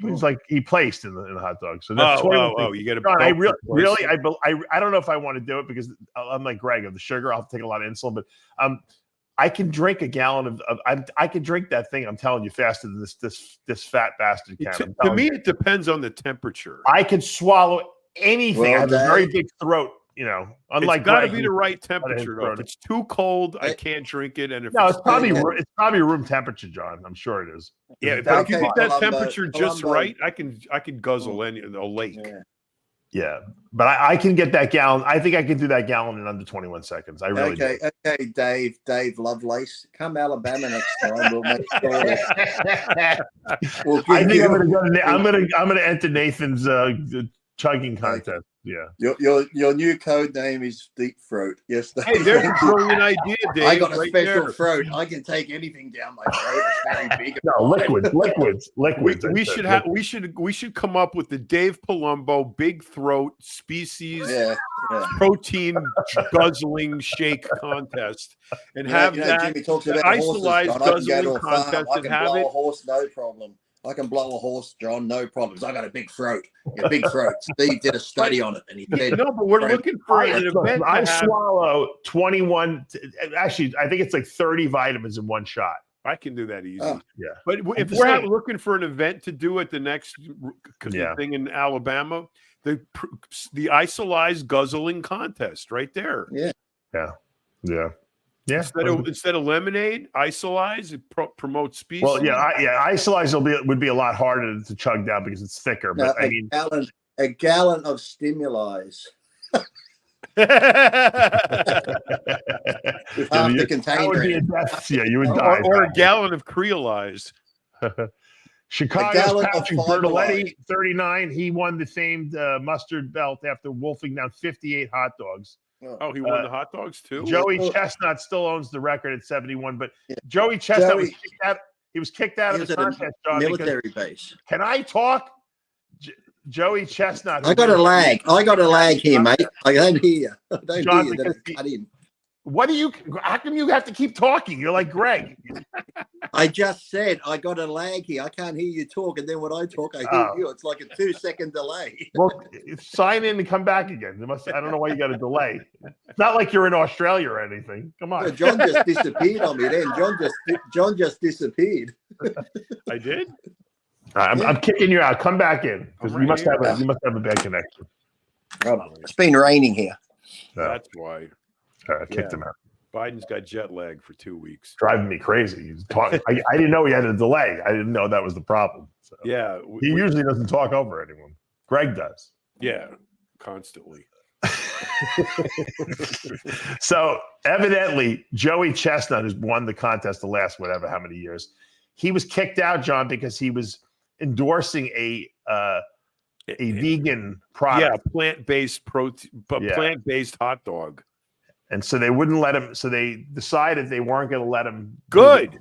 Speaker 1: was like he placed in the hot dog. So that's 21 things.
Speaker 3: You get a
Speaker 1: John,
Speaker 3: belt for
Speaker 1: really,
Speaker 3: placing.
Speaker 1: I don't know if I want to do it because I'm like Greg of the sugar. I'll have to take a lot of insulin, but I can drink a gallon of I can drink that thing. I'm telling you, faster than this fat bastard can.
Speaker 3: To me, it depends on the temperature.
Speaker 1: I can swallow anything.
Speaker 2: Well,
Speaker 1: I have a
Speaker 2: Dave,
Speaker 1: very big throat. You know, unlike
Speaker 3: It's got to
Speaker 1: Greg,
Speaker 3: be the right temperature though. If it's too cold, I can't drink it. And if
Speaker 1: no, it's probably
Speaker 2: Yeah.
Speaker 1: it's probably room temperature, John. I'm sure it is.
Speaker 3: yeah, but if you
Speaker 2: Okay,
Speaker 3: get that
Speaker 2: Palumbo,
Speaker 3: temperature just
Speaker 2: Palumbo.
Speaker 3: right, I can guzzle a lake.
Speaker 2: Yeah.
Speaker 1: Yeah, but I can get that gallon. I think I can do that gallon in under 21 seconds. I really do.
Speaker 2: Okay, Dave Lovelace. Come Alabama next time. We'll make sure. We'll give
Speaker 1: I think
Speaker 2: you
Speaker 1: I'm gonna enter Nathan's chugging contest. Yeah.
Speaker 2: your new code name is Deep Throat. Yes.
Speaker 3: Hey, there's a brilliant idea, Dave.
Speaker 2: I got a
Speaker 3: right
Speaker 2: special
Speaker 3: there.
Speaker 2: throat. I can take anything down my throat. It's very big.
Speaker 1: No, liquids.
Speaker 3: We should come up with the Dave Palumbo Big Throat Species
Speaker 2: Yeah.
Speaker 3: Protein Guzzling Shake Contest and have
Speaker 2: you know,
Speaker 3: that
Speaker 2: Jimmy talks about
Speaker 3: isolized
Speaker 2: horses, John. I can go to
Speaker 3: guzzling
Speaker 2: a farm.
Speaker 3: contest
Speaker 2: I
Speaker 3: and
Speaker 2: can
Speaker 3: have
Speaker 2: blow
Speaker 3: it.
Speaker 2: a horse, no problem. I can blow a horse, John, no problems. I got a big throat. A big throat. Steve did a study on it, and he said,
Speaker 3: No, but we're
Speaker 2: Right.
Speaker 3: looking for an event.
Speaker 1: I
Speaker 3: to have-
Speaker 1: swallow 21. Actually, I think it's like 30 vitamins in one shot.
Speaker 3: I can do that easy.
Speaker 2: Oh.
Speaker 1: Yeah.
Speaker 3: But if
Speaker 1: just
Speaker 3: we're
Speaker 1: saying.
Speaker 3: looking for an event to do at the next thing in Alabama, the isolized guzzling contest right there.
Speaker 1: Yeah.
Speaker 3: Instead of lemonade, isolized, it promotes species.
Speaker 1: Well, isolized would be a lot harder to chug down because it's thicker. But
Speaker 2: now,
Speaker 1: I mean,
Speaker 2: a gallon of stimuli with half the
Speaker 1: that
Speaker 2: container.
Speaker 1: would be a death. Yeah, you would die.
Speaker 3: or a gallon of creolized.
Speaker 1: Chicago's
Speaker 2: gallon of
Speaker 1: Patrick
Speaker 2: Five
Speaker 1: Bertoletti,
Speaker 2: Alive.
Speaker 1: 39. He won the famed mustard belt after wolfing down 58 hot dogs.
Speaker 3: Oh, he won the hot dogs too?
Speaker 1: Joey
Speaker 2: Oh.
Speaker 1: Chestnut still owns the record at 71, but
Speaker 2: Yeah.
Speaker 1: Joey Chestnut was
Speaker 2: Joey-
Speaker 1: kicked out. He was kicked out
Speaker 2: He
Speaker 1: of
Speaker 2: was
Speaker 1: the
Speaker 2: at a
Speaker 1: contest, John. Because,
Speaker 2: military base.
Speaker 1: can I talk? Joey Chestnut.
Speaker 2: I got a lag. Here, mate. I don't hear you. I don't
Speaker 1: John,
Speaker 2: hear you.
Speaker 1: because
Speaker 2: Then cut in.
Speaker 1: How come you have to keep talking? You're like Greg.
Speaker 2: I just said I got a lag here. I can't hear you talk, and then when I talk, I hear
Speaker 1: Oh.
Speaker 2: you. It's like a 2-second delay.
Speaker 1: Well, sign in and come back again. I don't know why you got a delay. It's not like you're in Australia or anything. Come on.
Speaker 2: John just disappeared on me. Then John just disappeared.
Speaker 3: I did?
Speaker 1: I'm kicking you out. Come back in because you must have
Speaker 2: here.
Speaker 1: a bad connection.
Speaker 2: It's been raining here.
Speaker 3: That's why.
Speaker 1: I kicked him out.
Speaker 3: Biden's got jet lag for 2 weeks.
Speaker 1: Driving me crazy. I didn't know he had a delay. I didn't know that was the problem. So.
Speaker 3: Yeah.
Speaker 1: He usually doesn't talk over anyone. Greg does.
Speaker 3: Yeah, constantly.
Speaker 1: So evidently, Joey Chestnut has won the contest the last how many years. He was kicked out, John, because he was endorsing a vegan product.
Speaker 3: Yeah, plant-based protein, plant-based hot dog.
Speaker 1: And so they wouldn't let him. So they decided they weren't going to let him.
Speaker 3: Good.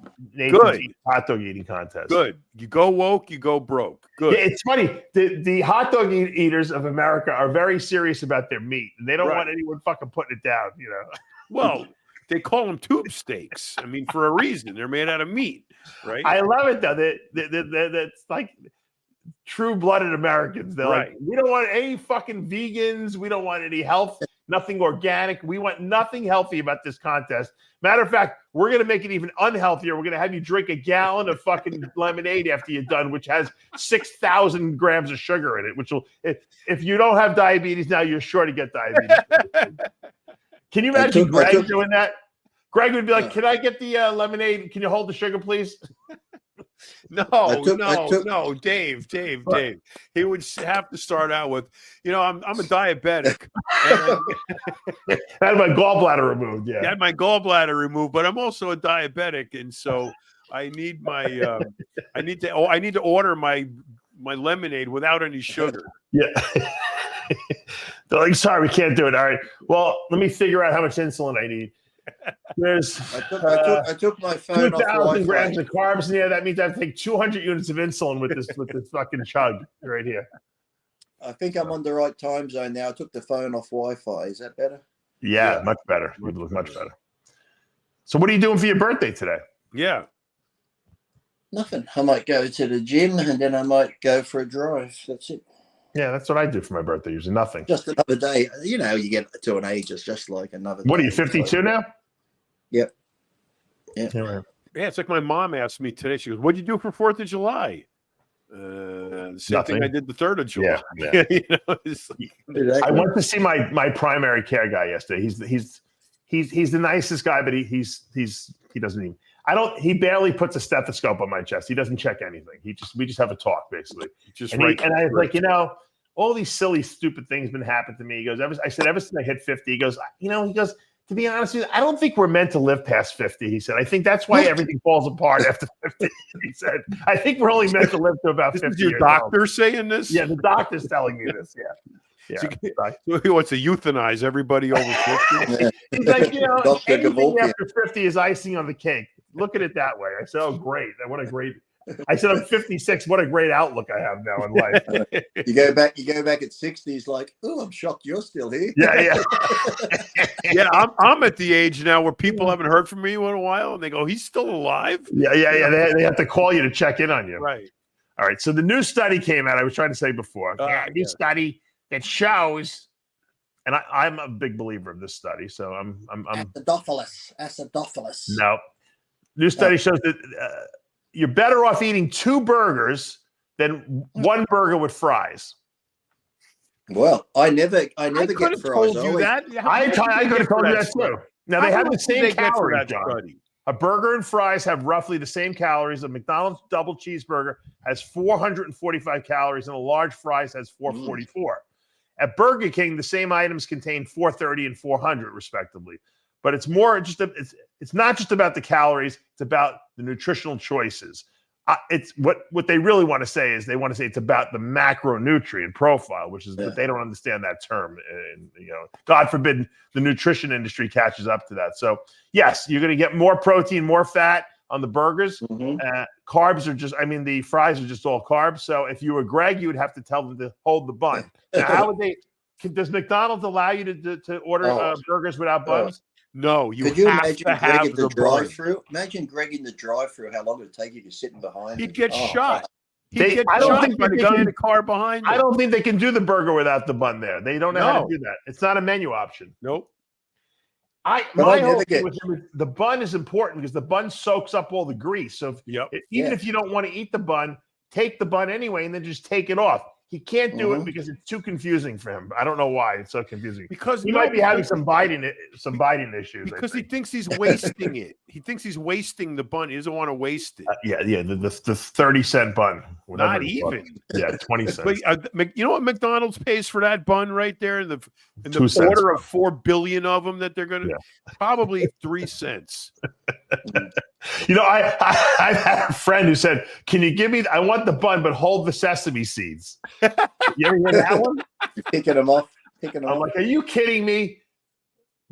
Speaker 1: Hot dog eating contest.
Speaker 3: Good. You go woke, you go broke. Good.
Speaker 1: Yeah, it's funny. The hot dog eaters of America are very serious about their meat, and they don't want anyone fucking putting it down. You know.
Speaker 3: Well, they call them tube steaks. I mean, for a reason. They're made out of meat, right?
Speaker 1: I love it though. That's like true-blooded Americans. They're like, we don't want any fucking vegans. We don't want any health. Nothing organic. We want nothing healthy about this contest. Matter of fact, we're going to make it even unhealthier. We're going to have you drink a gallon of fucking lemonade after you're done, which has 6,000 grams of sugar in it, which will, if you don't have diabetes now, you're sure to get diabetes. Can you imagine Greg doing that? Greg would be like, can I get the lemonade? Can you hold the sugar, please?
Speaker 3: No, Dave. He would have to start out with, I'm a diabetic.
Speaker 1: I had my gallbladder removed. Yeah,
Speaker 3: I had my gallbladder removed, but I'm also a diabetic, and so I need my I need to order my lemonade without any sugar.
Speaker 1: Yeah. They're like, sorry, we can't do it. All right. Well, let me figure out how much insulin I need. There's
Speaker 2: I took my phone
Speaker 1: 2,000 grams of carbs in here. That means I have to take 200 units of insulin with this fucking chug right here.
Speaker 2: I think I'm on the right time zone now. I took the phone off Wi-Fi. Is that better?
Speaker 1: Yeah, much better. It would look much better. So what are you doing for your birthday today?
Speaker 3: Yeah.
Speaker 2: Nothing. I might go to the gym and then I might go for a drive. That's it.
Speaker 1: Yeah, that's what I do for my birthday. Usually nothing.
Speaker 2: Just another day. You get to an age, it's just like another
Speaker 1: What
Speaker 2: day.
Speaker 1: are you, 52 now?
Speaker 2: Yep.
Speaker 1: Yeah.
Speaker 3: Yeah, it's like my mom asked me today. She goes, "What'd you do for 4th of July?" Same thing I did the 3rd of July.
Speaker 1: Yeah. I went to see my primary care guy yesterday. He's the nicest guy, but he doesn't even. He barely puts a stethoscope on my chest. He doesn't check anything. We just have a talk basically. And I was like, all these silly, stupid things been happening to me. He goes, I said, ever since I hit 50, he goes, to be honest with you, I don't think we're meant to live past 50. He said, I think that's why everything falls apart after 50. He said, I think we're only meant to live to about 50.
Speaker 3: Is your doctor saying this?
Speaker 1: Yeah, the doctor's telling me this. Yeah.
Speaker 3: So he wants to euthanize everybody over 50.
Speaker 1: He's like, anything after 50 is icing on the cake. Look at it that way. I said, oh, great. I said, I'm 56. What a great outlook I have now in life.
Speaker 2: You go back at 60. He's like, oh, I'm shocked you're still here.
Speaker 1: Yeah.
Speaker 3: Yeah, I'm at the age now where people haven't heard from me in a while, and they go, he's still alive?
Speaker 1: Yeah. They have to call you to check in on you.
Speaker 3: Right.
Speaker 1: All right. So the new study came out. I was trying to say before. New study that shows, and I'm a big believer of this study. So I'm
Speaker 2: Acidophilus.
Speaker 1: No. New study shows that you're better off eating 2 burgers than 1 burger with fries.
Speaker 2: Well, I never get fries.
Speaker 3: I could have told you that.
Speaker 1: I could have told you that too. Now they have the same calories, John. A burger and fries have roughly the same calories. A McDonald's double cheeseburger has 445 calories, and a large fries has 444. At Burger King, the same items contain 430 and 400, respectively. But it's more just it's not just about the calories; it's about the nutritional choices. It's what they really want to say is it's about the macronutrient profile, which is but they don't understand that term. And God forbid the nutrition industry catches up to that. So yes, you're going to get more protein, more fat on the burgers. Carbs are the fries are just all carbs. So if you were Greg, you would have to tell them to hold the bun. Now, how would they? Does McDonald's allow you to order burgers without buns?
Speaker 3: No,
Speaker 2: Could you imagine Greg in the drive-thru? Imagine Greg in the drive-thru. How long would it take you to sit behind?
Speaker 3: He'd get shot.
Speaker 1: I don't think
Speaker 3: by the guy in the car behind him.
Speaker 1: I don't think they can do the burger without the bun there. They don't know how to do that. It's not a menu option.
Speaker 3: Nope.
Speaker 1: The bun is important because the bun soaks up all the grease. So even if you don't want to eat the bun, take the bun anyway and then just take it off. He can't do it because it's too confusing for him. I don't know why it's so confusing.
Speaker 3: Because
Speaker 1: he might be having some biting issues.
Speaker 3: Because he thinks he's wasting it. He thinks he's wasting the bun. He doesn't want to waste it.
Speaker 1: The 30-cent bun.
Speaker 3: Not even.
Speaker 1: Yeah, 20 cents.
Speaker 3: But you know what McDonald's pays for that bun right there? In the order of 4 billion of them that they're going to probably 3 cents.
Speaker 1: You know, I had a friend who said, "Can you give me? I want the bun, but hold the sesame seeds." You ever hear that one?
Speaker 2: You're picking them off.
Speaker 1: I'm like, "Are you kidding me?"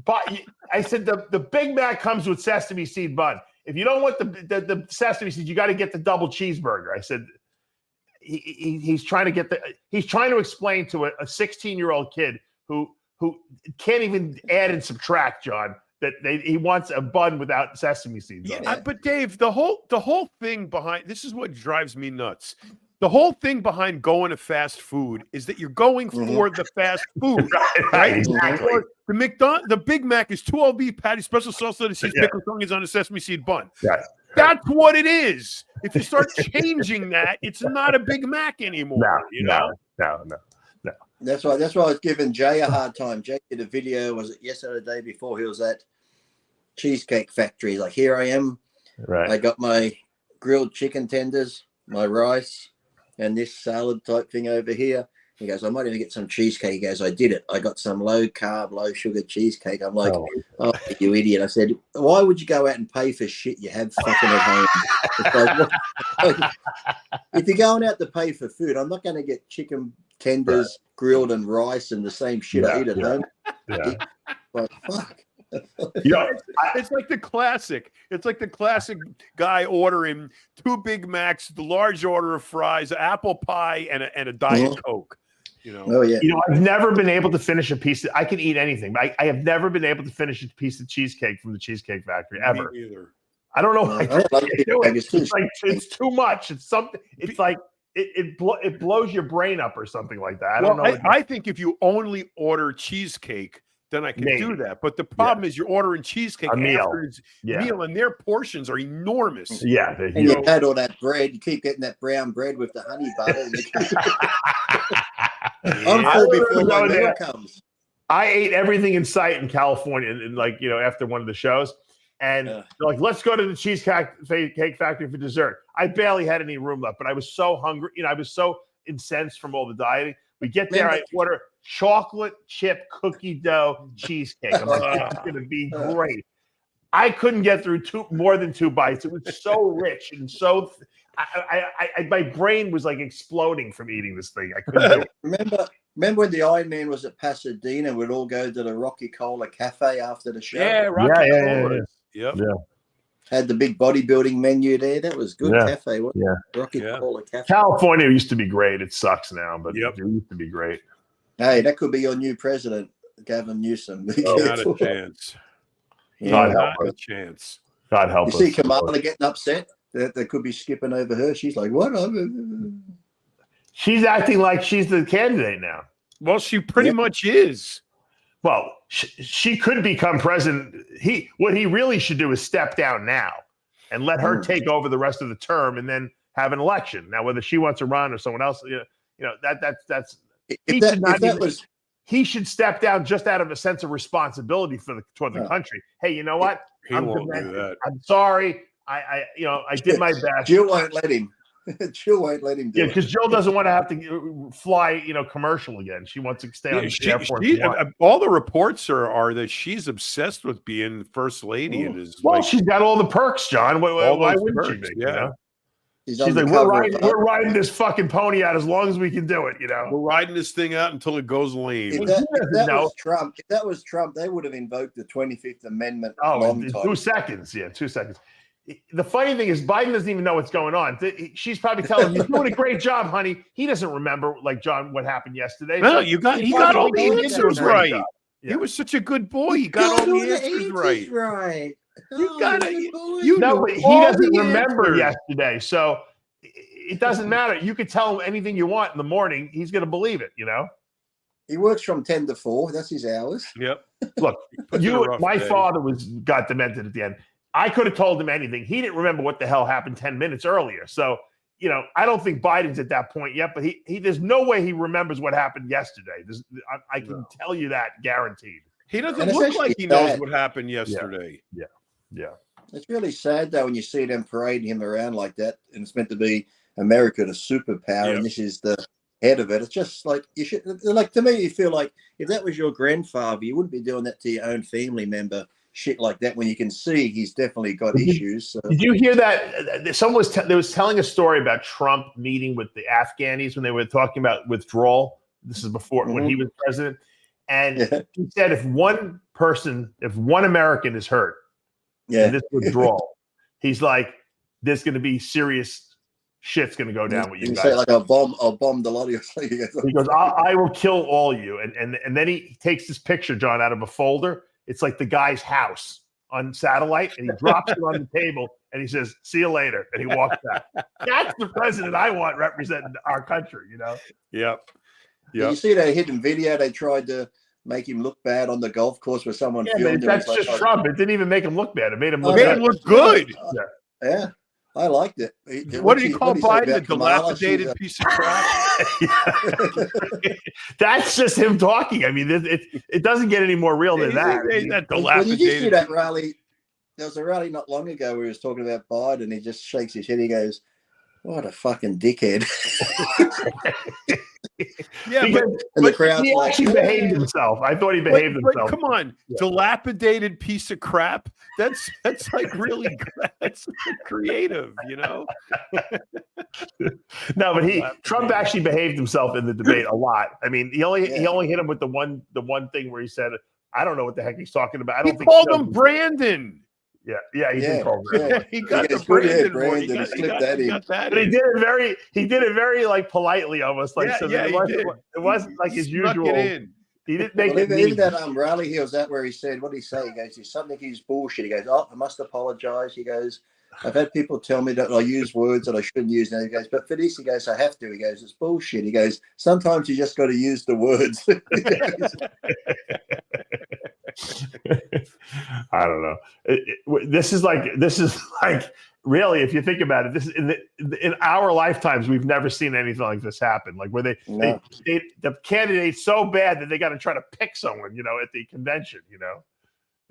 Speaker 1: But I said, "The Big Mac comes with sesame seed bun. If you don't want the sesame seeds, you got to get the double cheeseburger." I said, "He's trying to explain to a 16-year-old kid who can't even add and subtract, John." That he wants a bun without sesame seeds.
Speaker 3: Yeah, but Dave, the whole thing behind this is what drives me nuts. The whole thing behind going to fast food is that you're going for the fast food. Right?
Speaker 1: Exactly.
Speaker 3: The Big Mac is 2 beef patty, special sauce, lettuce, pickles, onions on a sesame seed bun.
Speaker 1: Yeah.
Speaker 3: That's what it is. If you start changing that, it's not a Big Mac anymore.
Speaker 1: No.
Speaker 2: That's why I was giving Jay a hard time. Jay did a video, was it yesterday or the day before? He was at Cheesecake Factory. Like, here I am.
Speaker 1: Right.
Speaker 2: I got my grilled chicken tenders, my rice, and this salad type thing over here. He goes, I might even get some cheesecake. He goes, I did it. I got some low carb, low sugar cheesecake. I'm like, oh, you idiot. I said, why would you go out and pay for shit you have fucking at home? It's like, if you're going out to pay for food, I'm not going to get chicken tenders, grilled and rice and the same shit I eat at home.
Speaker 1: Yeah.
Speaker 2: Like, fuck.
Speaker 3: It's like the classic. It's like the classic guy ordering 2 Big Macs, the large order of fries, apple pie, and a Diet Coke. You know.
Speaker 2: Oh yeah.
Speaker 1: You know, I've never been able to finish a piece. I can eat anything, but I have never been able to finish a piece of cheesecake from the Cheesecake Factory ever.
Speaker 3: Me either.
Speaker 1: I don't know why.
Speaker 2: It's
Speaker 1: like it's too much. It's something. It's like it blows your brain up or something like that. I don't know.
Speaker 3: I think if you only order cheesecake, then I can do that. But the problem is you're ordering cheesecake after its meal, and their portions are enormous.
Speaker 1: Yeah.
Speaker 2: And you had all that bread. You keep getting that brown bread with the honey butter. I'm full before my meal comes.
Speaker 1: I ate everything in sight in California, and like, you know, after one of the shows. And they're like, let's go to the Cheesecake Factory for dessert. I barely had any room left, but I was so hungry. You know, I was so incensed from all the dieting. We get there, I order chocolate chip cookie dough cheesecake. I'm like, this is going to be great. I couldn't get through more than 2 bites. It was so rich and so my brain was like exploding from eating this thing. I couldn't do it.
Speaker 2: Remember when the Iron Man was at Pasadena? We'd all go to the Rocky Cola Cafe after the show.
Speaker 3: Yeah, Rocky Cola.
Speaker 1: Yep.
Speaker 3: Yeah.
Speaker 2: Had the big bodybuilding menu there. That was good cafe. Rocky
Speaker 1: Yeah.
Speaker 2: Cola Cafe.
Speaker 1: California used to be great. It sucks now, but it used to be great.
Speaker 2: Hey, that could be your new president, Gavin Newsom.
Speaker 3: Not a chance.
Speaker 1: God help us.
Speaker 3: A chance.
Speaker 1: God help us.
Speaker 2: You see Kamala getting upset that they could be skipping over her. She's like, what?
Speaker 1: She's acting like she's the candidate now.
Speaker 3: Well, she pretty much is.
Speaker 1: Well, she could become president. What he really should do is step down now and let her take over the rest of the term, and then have an election. Now, whether she wants to run or someone else, that's he should step down just out of a sense of responsibility toward the country. Hey, you know what?
Speaker 3: He won't do that.
Speaker 1: I'm sorry. I did my best.
Speaker 2: Jill won't let him. Jill won't let him do it.
Speaker 1: Because Jill doesn't want to have to fly, commercial again. She wants to stay on the airport.
Speaker 3: All the reports are that she's obsessed with being first lady. And
Speaker 1: she's got all the perks, John. Why wouldn't she be?
Speaker 3: Yeah.
Speaker 1: She's like, we're riding this fucking pony out as long as we can do it.
Speaker 3: We're riding this thing out until it goes lame.
Speaker 2: If that was Trump, they would have invoked the 25th Amendment.
Speaker 1: In 2 seconds. Yeah, 2 seconds. The funny thing is, Biden doesn't even know what's going on. She's probably telling him, "You're doing a great job, honey." He doesn't remember, like John, what happened yesterday.
Speaker 3: No, he got all the answers right. He was such a good boy. He got all the answers right.
Speaker 2: Right.
Speaker 1: But he doesn't remember yesterday, so it doesn't matter. You could tell him anything you want in the morning; he's going to believe it.
Speaker 2: He works from 10 to 4. That's his hours.
Speaker 3: Yep.
Speaker 1: Look, my father got demented at the end. I could have told him anything. He didn't remember what the hell happened 10 minutes earlier. So, I don't think Biden's at that point yet, but he there's no way he remembers what happened yesterday. I can tell you that, guaranteed.
Speaker 3: He doesn't look like he knows what happened yesterday.
Speaker 1: Yeah.
Speaker 2: It's really sad though when you see them parading him around like that, and it's meant to be America, the superpower, and this is the head of it. It's just like you should, like, to me, you feel like if that was your grandfather, you wouldn't be doing that to your own family member, shit like that, when you can see he's definitely got issues. So.
Speaker 1: Did you hear that? Someone was telling a story about Trump meeting with the Afghanis when they were talking about withdrawal. This is before when he was president, and he said if one American is hurt in this withdrawal, he's like, there's going to be serious shit's going to go down with you guys.
Speaker 2: Say like I'll bomb the lot of you.
Speaker 1: He goes, I will kill all you. And then he takes this picture, John, out of a folder. It's like the guy's house on satellite, and he drops it on the table, and he says, see you later. And he walks out. That's the president I want representing our country,
Speaker 3: Yep.
Speaker 2: You see that hidden video? They tried to make him look bad on the golf course where someone filmed him.
Speaker 1: That's just Trump. It didn't even make him look bad. It made him look
Speaker 3: good.
Speaker 2: Yeah. I liked it.
Speaker 3: What do you call Biden? A dilapidated piece of crap?
Speaker 1: That's just him talking. I mean, it doesn't get any more real than that.
Speaker 2: When you see that rally, there was a rally not long ago where he was talking about Biden, and he just shakes his head. He goes, what a fucking dickhead.
Speaker 3: But
Speaker 2: the crowd
Speaker 1: he actually behaved himself. I thought he behaved himself.
Speaker 3: Come on, dilapidated piece of crap. That's like really that's creative,
Speaker 1: No, but Trump actually behaved himself in the debate a lot. I mean, he only hit him with the one thing where he said, I don't know what the heck he's talking about. I don't think
Speaker 3: called him Brandon.
Speaker 1: Yeah, he did call Brandon.
Speaker 3: He got the Brandon one. He got that.
Speaker 1: But he did it very like politely, almost like it wasn't like his usual. He didn't make it
Speaker 2: even that rally he was at where he said, what did he say? He goes, there's something he's bullshit. He goes, I must apologize. He goes, I've had people tell me that I use words that I shouldn't use. Now he goes, but for this, he goes, I have to. He goes, it's bullshit. He goes, sometimes you just got to use the words.
Speaker 1: I don't know. This is like really, if you think about it, this is in our lifetimes, we've never seen anything like this happen. Like where the candidate's so bad that they got to try to pick someone, at the convention.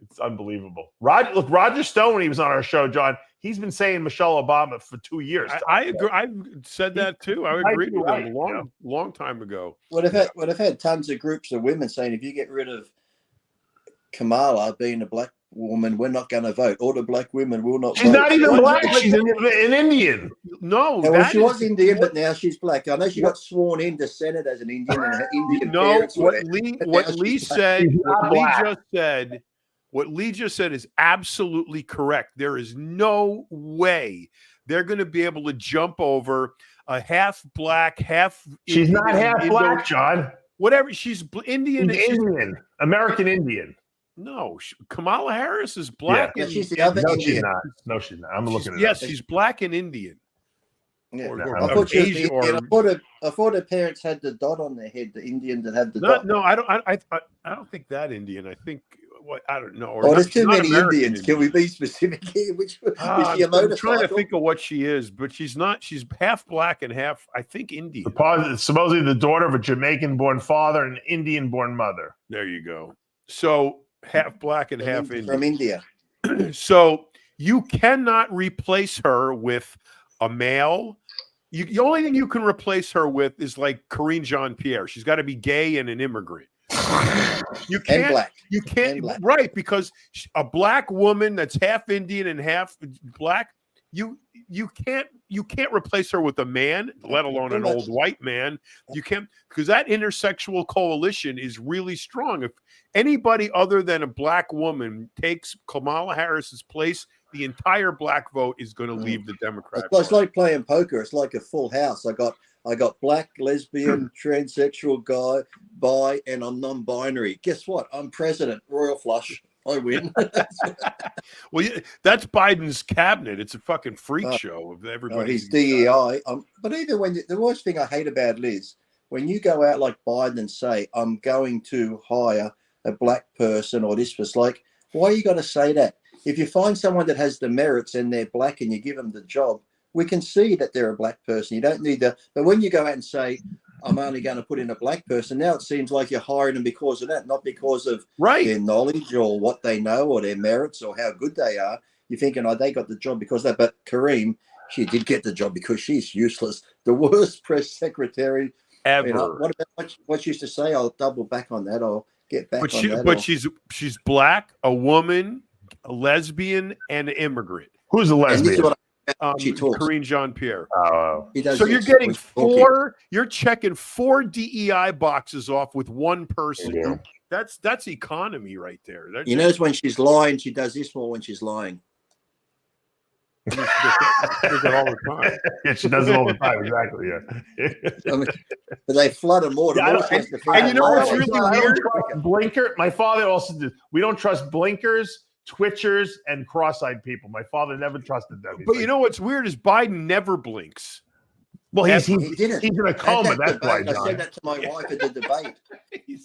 Speaker 1: It's unbelievable. Roger Stone, when he was on our show, John, he's been saying Michelle Obama for 2 years.
Speaker 3: I agree. I've said that too. I agreed with him a long time ago.
Speaker 2: Would have had tons of groups of women saying, if you get rid of Kamala being a black woman, we're not going to vote. All the black women will not vote.
Speaker 1: She's not even black. She's an Indian.
Speaker 3: No,
Speaker 2: she was Indian, but now she's black. I know she got sworn into Senate as an Indian, and her Indian parents
Speaker 3: what Lee just said is absolutely correct. There is no way they're going to be able to jump over a half black, half.
Speaker 1: She's not half black, John.
Speaker 3: Whatever. She's Indian.
Speaker 1: Indian. American Indian.
Speaker 3: No, Kamala Harris is black.
Speaker 2: Yeah, she's the other Indian.
Speaker 1: No, she's not. I'm looking at
Speaker 3: Yes, she's black and Indian.
Speaker 2: Yeah. I thought the parents had the dot on their head. The Indians that had the dot.
Speaker 3: No, I don't think that Indian. I think I don't know.
Speaker 2: There's too many Indians. Can we be specific here? Which
Speaker 3: I'm trying to think of what she is, but she's not. She's half black and half, I think, Indian.
Speaker 1: Supposedly the daughter of a Jamaican-born father and an Indian-born mother.
Speaker 3: There you go. So half black and half Indian.
Speaker 2: From India.
Speaker 3: So you cannot replace her with a male. The only thing you can replace her with is like Karine Jean-Pierre. She's got to be gay and an immigrant. You can't.
Speaker 2: And black.
Speaker 3: You can't. Right, because a black woman that's half Indian and half black, you can't replace her with a man, let alone an old white man. You can't, because that intersexual coalition is really strong. If anybody other than a black woman takes Kamala Harris's place, the entire black vote is going to leave the Democrat.
Speaker 2: It's like playing poker. It's like a full house. I got black, lesbian, transsexual guy, bi, and I'm non-binary. Guess what? I'm president. Royal flush. I win.
Speaker 3: Well, that's Biden's cabinet. It's a fucking freak show of everybody.
Speaker 2: He's DEI. But even when the worst thing I hate about Liz, when you go out like Biden and say, I'm going to hire a black person or this was like, why are you going to say that? If you find someone that has the merits and they're black and you give them the job, we can see that they're a black person. You don't need but when you go out and say, I'm only going to put in a black person, now it seems like you're hiring them because of that, not because of their knowledge or what they know or their merits or how good they are. You're thinking, oh, they got the job because of that. But Kareem, she did get the job because she's useless. The worst press secretary
Speaker 3: ever.
Speaker 2: You know, what about what she used to say? I'll double back on that. I'll get back on that.
Speaker 3: But she's black, a woman, a lesbian, and an immigrant.
Speaker 1: Who's a lesbian?
Speaker 3: Karine Jean-Pierre.
Speaker 1: Oh,
Speaker 3: so you're getting four. You're checking 4 DEI boxes off with one person.
Speaker 1: Yeah.
Speaker 3: That's economy right there.
Speaker 2: You notice when she's lying, she does this more when she's lying.
Speaker 3: She does it all the time.
Speaker 1: Yeah, she does it all the time. Exactly. Yeah.
Speaker 2: I mean, but they flood her more.
Speaker 1: And you know what's really weird? Blinker. My father also did. We don't trust blinkers, twitchers, and cross-eyed people. My father never trusted them.
Speaker 3: But you know what's weird is Biden never blinks.
Speaker 2: Well, he's in
Speaker 1: a coma. That's why.
Speaker 2: I said that to my wife at the debate.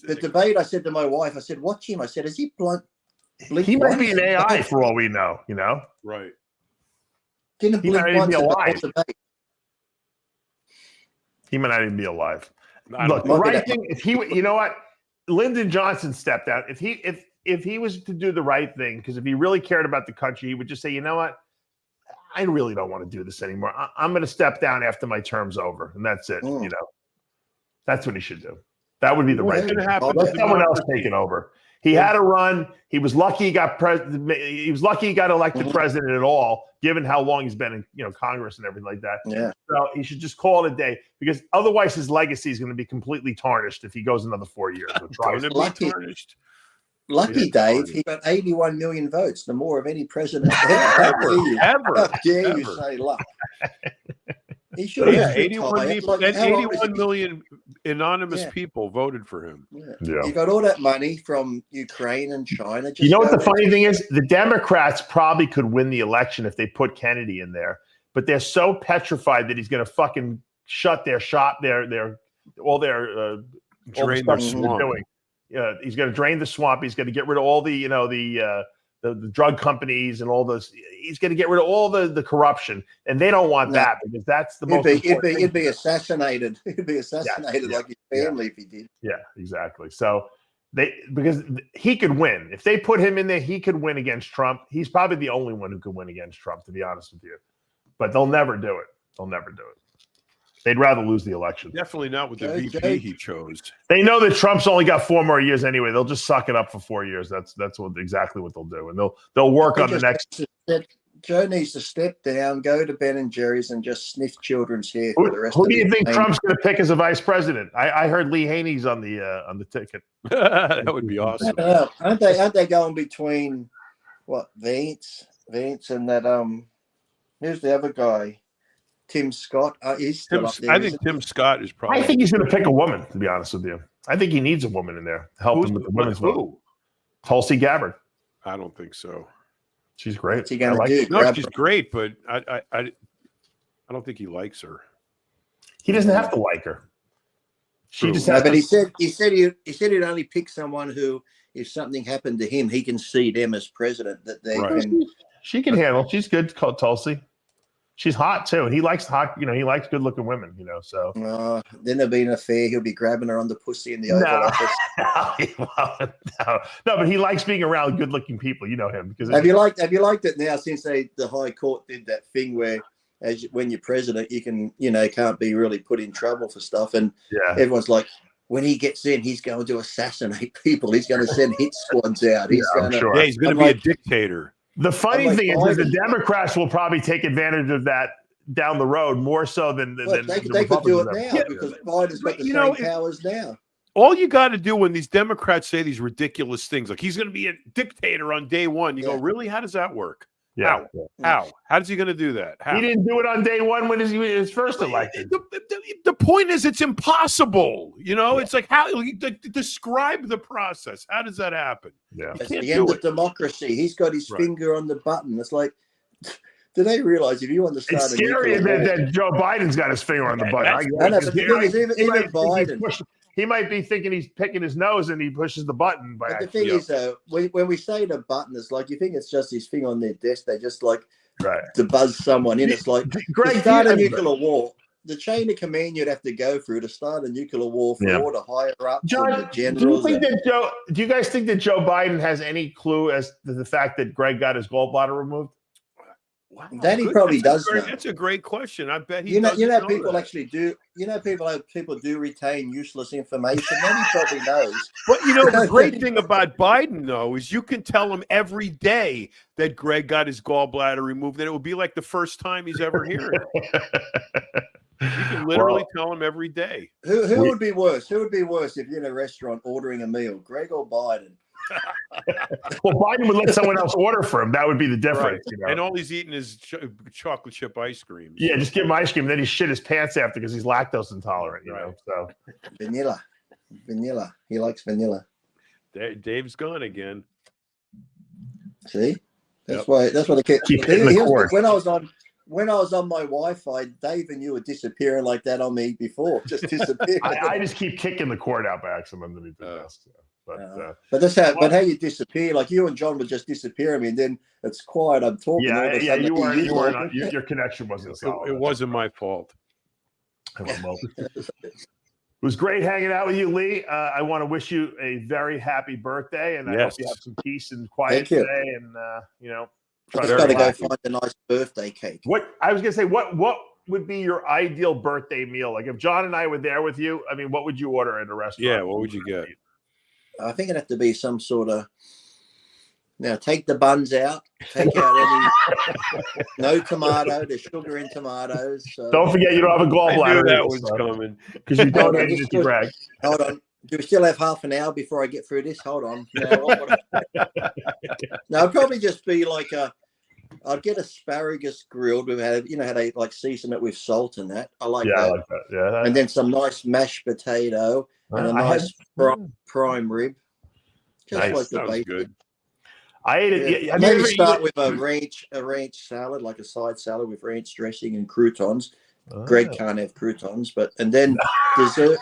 Speaker 2: The debate. I said to my wife, I said, "Watch him." I said, "Is he blink?"
Speaker 1: He might be an AI for all we know. You know.
Speaker 3: Right.
Speaker 2: Didn't blink once
Speaker 1: alive. He might not even be alive. Look, the right thing. If he, you know what, Lyndon Johnson stepped out. If he was to do the right thing, because if he really cared about the country, he would just say, you know what, I really don't want to do this anymore. I'm going to step down after my term's over, and that's it. You know, that's what he should do. That would be the right thing. Let someone else take it over. He had a run. He was lucky he got He was lucky he got elected president at all, given how long he's been in Congress and everything like that.
Speaker 2: Yeah.
Speaker 1: So he should just call it a day, because otherwise his legacy is going to be completely tarnished if he goes another 4 years.
Speaker 2: Lucky Dave, he got 81 million votes, the more of any president ever.
Speaker 3: How
Speaker 2: dare you say luck? He should have
Speaker 3: 81 million anonymous people voted for him.
Speaker 2: Yeah. He got all that money from Ukraine and China.
Speaker 1: You know what the funny thing is? The Democrats probably could win the election if they put Kennedy in there, but they're so petrified that he's going to fucking shut their shop, all their
Speaker 3: drain their swamp.
Speaker 1: He's going to drain the swamp. He's going to get rid of all the the drug companies and all those. He's going to get rid of all the corruption, and they don't want that, because that's the most.
Speaker 2: He'd be assassinated. He'd be assassinated like his family if he did.
Speaker 1: Yeah, exactly. So because he could win if they put him in there. He could win against Trump. He's probably the only one who could win against Trump, to be honest with you. But they'll never do it. They'd rather lose the election.
Speaker 3: Definitely not with the VP he chose.
Speaker 1: They know that Trump's only got 4 more years anyway. They'll just suck it up for 4 years. That's exactly what they'll do, and they'll work on the next.
Speaker 2: Joe needs to step down, go to Ben and Jerry's, and just sniff children's hair for the rest.
Speaker 1: Who do you think Trump's going to pick as a vice president? I heard Lee Haney's on the ticket.
Speaker 3: That would be awesome.
Speaker 2: Aren't they going between Vance and that who's the other guy? Tim Scott. He's still up there,
Speaker 3: I think Tim Scott is probably.
Speaker 1: I think he's going to pick a woman, to be honest with you. I think he needs a woman in there to help him with the women's vote. Tulsi Gabbard.
Speaker 3: I don't think so.
Speaker 1: She's great.
Speaker 2: What's he going to do?
Speaker 3: No, she's great, but I don't think he likes her.
Speaker 1: He doesn't have to like her. She just has.
Speaker 2: But he said he'd only pick someone who, if something happened to him, he can see them as president. That they can.
Speaker 1: She can handle. She's good. Called Tulsi. She's hot too, and he likes hot. He likes good-looking women. So
Speaker 2: then there'll be an affair. He'll be grabbing her on the pussy in the Oval Office.
Speaker 1: No, but he likes being around good-looking people. You know him because.
Speaker 2: Have you liked it now since the High Court did that thing where, when you're president, you can can't be really put in trouble for stuff, and everyone's like, when he gets in, he's going to assassinate people. He's going to send hit squads out. He's going
Speaker 3: to be a dictator.
Speaker 1: The funny thing is the Democrats will probably take advantage of that down the road more so than
Speaker 2: they could do it now because Biden's got the same powers now.
Speaker 3: All you got to do when these Democrats say these ridiculous things, like he's going to be a dictator on day one, you go, really? How does that work?
Speaker 1: Yeah.
Speaker 3: How? How's he going to do that? How?
Speaker 1: He didn't do it on day one when he was first elected.
Speaker 3: The point is, it's impossible. It's like how describe the process. How does that happen?
Speaker 1: Yeah,
Speaker 2: it's the end of democracy. He's got his finger on the button. It's like, do they realize if you want to start?
Speaker 1: It's scary that Joe Biden's got his finger on the button.
Speaker 2: I know, but the thing is, even Biden.
Speaker 1: He might be thinking he's picking his nose and he pushes the button.
Speaker 2: But the thing is, when we say the button, it's like you think it's just his finger on their desk. They just to buzz someone in. It's like
Speaker 1: Greg,
Speaker 2: to start a nuclear war. The chain of command you'd have to go through to start a nuclear war for all the higher ups
Speaker 1: John,
Speaker 2: and the generals.
Speaker 1: Do you guys think that Joe Biden has any clue as to the fact that Greg got his gallbladder removed?
Speaker 3: Wow,
Speaker 2: that he probably does know.
Speaker 3: That's a great question. I bet he.
Speaker 2: You know,
Speaker 3: know
Speaker 2: people
Speaker 3: that.
Speaker 2: actually do. You know, people do retain useless information. Then he probably knows.
Speaker 3: But you know, the great thing about Biden, though, is you can tell him every day that Greg got his gallbladder removed, and it will be like the first time he's ever hearing it. You can literally tell him every day.
Speaker 2: Who would be worse? Who would be worse if you're in a restaurant ordering a meal, Greg or Biden?
Speaker 1: Well, Biden would let someone else order for him. That would be the difference.
Speaker 3: Right.
Speaker 1: You know?
Speaker 3: And all he's eating is chocolate chip ice cream.
Speaker 1: Yeah, just give him ice cream. Then he shit his pants after because he's lactose intolerant. You know, so
Speaker 2: vanilla. He likes vanilla.
Speaker 3: Dave's gone again.
Speaker 2: See, that's why the kid. When I was on my Wi-Fi, Dave and you were disappearing like that on me before. Just disappearing.
Speaker 1: I just keep kicking the cord out by accident underneath the desk.
Speaker 2: But that's how. But how you disappear? Like you and John would just disappear me, and then it's quiet. I'm talking.
Speaker 1: Yeah. You weren't. Your connection wasn't solid.
Speaker 3: It wasn't my fault.
Speaker 1: It was great hanging out with you, Lee. I want to wish you a very happy birthday, and I hope you have some peace and quiet today. And
Speaker 2: Just got to go find a nice birthday cake.
Speaker 1: What I was gonna say, what would be your ideal birthday meal? Like if John and I were there with you, I mean, what would you order at a restaurant?
Speaker 3: Yeah, what would you get?
Speaker 2: I think it'd have to be some sort of. Now take the buns out. Take out any no tomato. There's sugar in tomatoes. So.
Speaker 1: Don't forget you don't have a gallbladder.
Speaker 3: I knew that was coming
Speaker 1: because you don't need it to Greg.
Speaker 2: Hold on. Do we still have half an hour before I get through this? Hold on. No, it'd probably just be like I'd get asparagus grilled. We've had, how they like season it with salt and that. I like that.
Speaker 1: I like that. Yeah.
Speaker 2: And then some nice mashed potato and a nice prime rib. Just like the basic.
Speaker 3: Good.
Speaker 1: I ate it.
Speaker 2: Yeah. Maybe start with a ranch salad, like a side salad with ranch dressing and croutons. Greg can't have croutons, and then dessert.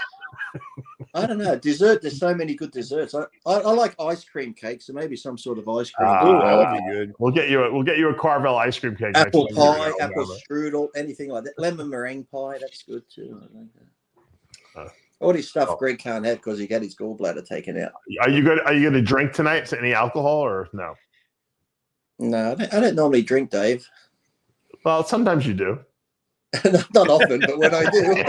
Speaker 2: I don't know. Dessert, there's so many good desserts. I like ice cream cakes, so maybe some sort of ice cream.
Speaker 3: That would be good.
Speaker 1: We'll get you a Carvel ice cream cake.
Speaker 2: Apple pie, apple strudel, anything like that. Lemon meringue pie, that's good too. I like that. All this stuff Greg can't have because he got his gallbladder taken out.
Speaker 1: Are you going to drink tonight? Any alcohol or no?
Speaker 2: No, I don't normally drink, Dave.
Speaker 1: Well, sometimes you do.
Speaker 2: Not often, but when I do.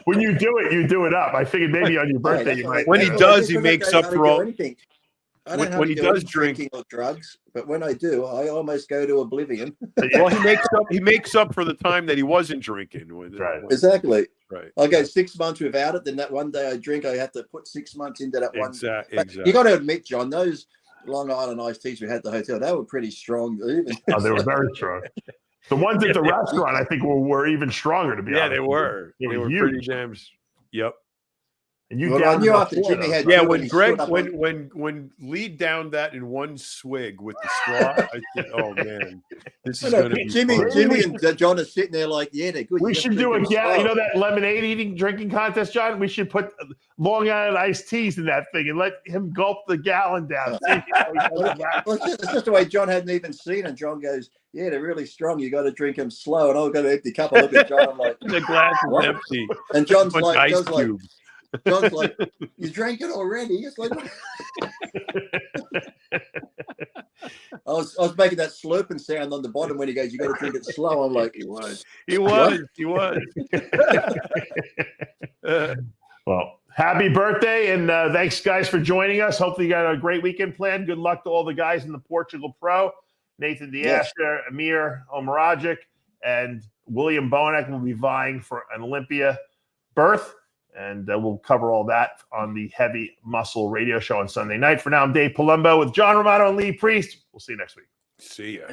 Speaker 1: When you do it, you do it up. I figured maybe on your birthday you might.
Speaker 3: When he does, he makes up for all.
Speaker 2: I don't
Speaker 3: when he does drinking
Speaker 2: or drugs, but when I do, I almost go to oblivion.
Speaker 3: Well, he makes up for the time that he wasn't drinking.
Speaker 1: Right.
Speaker 2: Exactly.
Speaker 3: Right.
Speaker 2: I go 6 months without it. Then that one day I drink, I have to put 6 months into that one.
Speaker 3: Exactly.
Speaker 2: You got to admit, John, those Long Island iced teas we had at the hotel, they were pretty strong.
Speaker 1: They were very strong. The ones at the restaurant, I think, were even stronger. To be honest,
Speaker 3: they were. They were pretty damn. Yep.
Speaker 1: And you
Speaker 2: I knew after Jimmy had
Speaker 3: when Greg when Lee downed that in one swig with the straw, I said, "Oh man, this is going to be
Speaker 2: Jimmy and John are sitting there like, yeah, they're good.
Speaker 1: We should do that lemonade drinking contest, John. We should put Long Island iced teas in that thing and let him gulp the gallon down.
Speaker 2: It's just the way John hadn't even seen it. John goes, yeah, they're really strong. You got to drink them slow. And I've got an empty cup. I look at John. I'm like,
Speaker 3: the glass is empty.
Speaker 2: And John's like,
Speaker 3: ice cubes.
Speaker 2: John's like, you drank it already? It's like, I was making that slurping sound on the bottom when he goes, you got to drink it slow. I'm like,
Speaker 3: he was.
Speaker 1: Well, happy birthday, and thanks, guys, for joining us. Hopefully you got a great weekend planned. Good luck to all the guys in the Portugal Pro. Nathan Diasher, Amir Omaragic, and William Bonek will be vying for an Olympia berth. And we'll cover all that on the Heavy Muscle Radio Show on Sunday night. For now, I'm Dave Palumbo with John Romano and Lee Priest. We'll see you next week.
Speaker 3: See ya.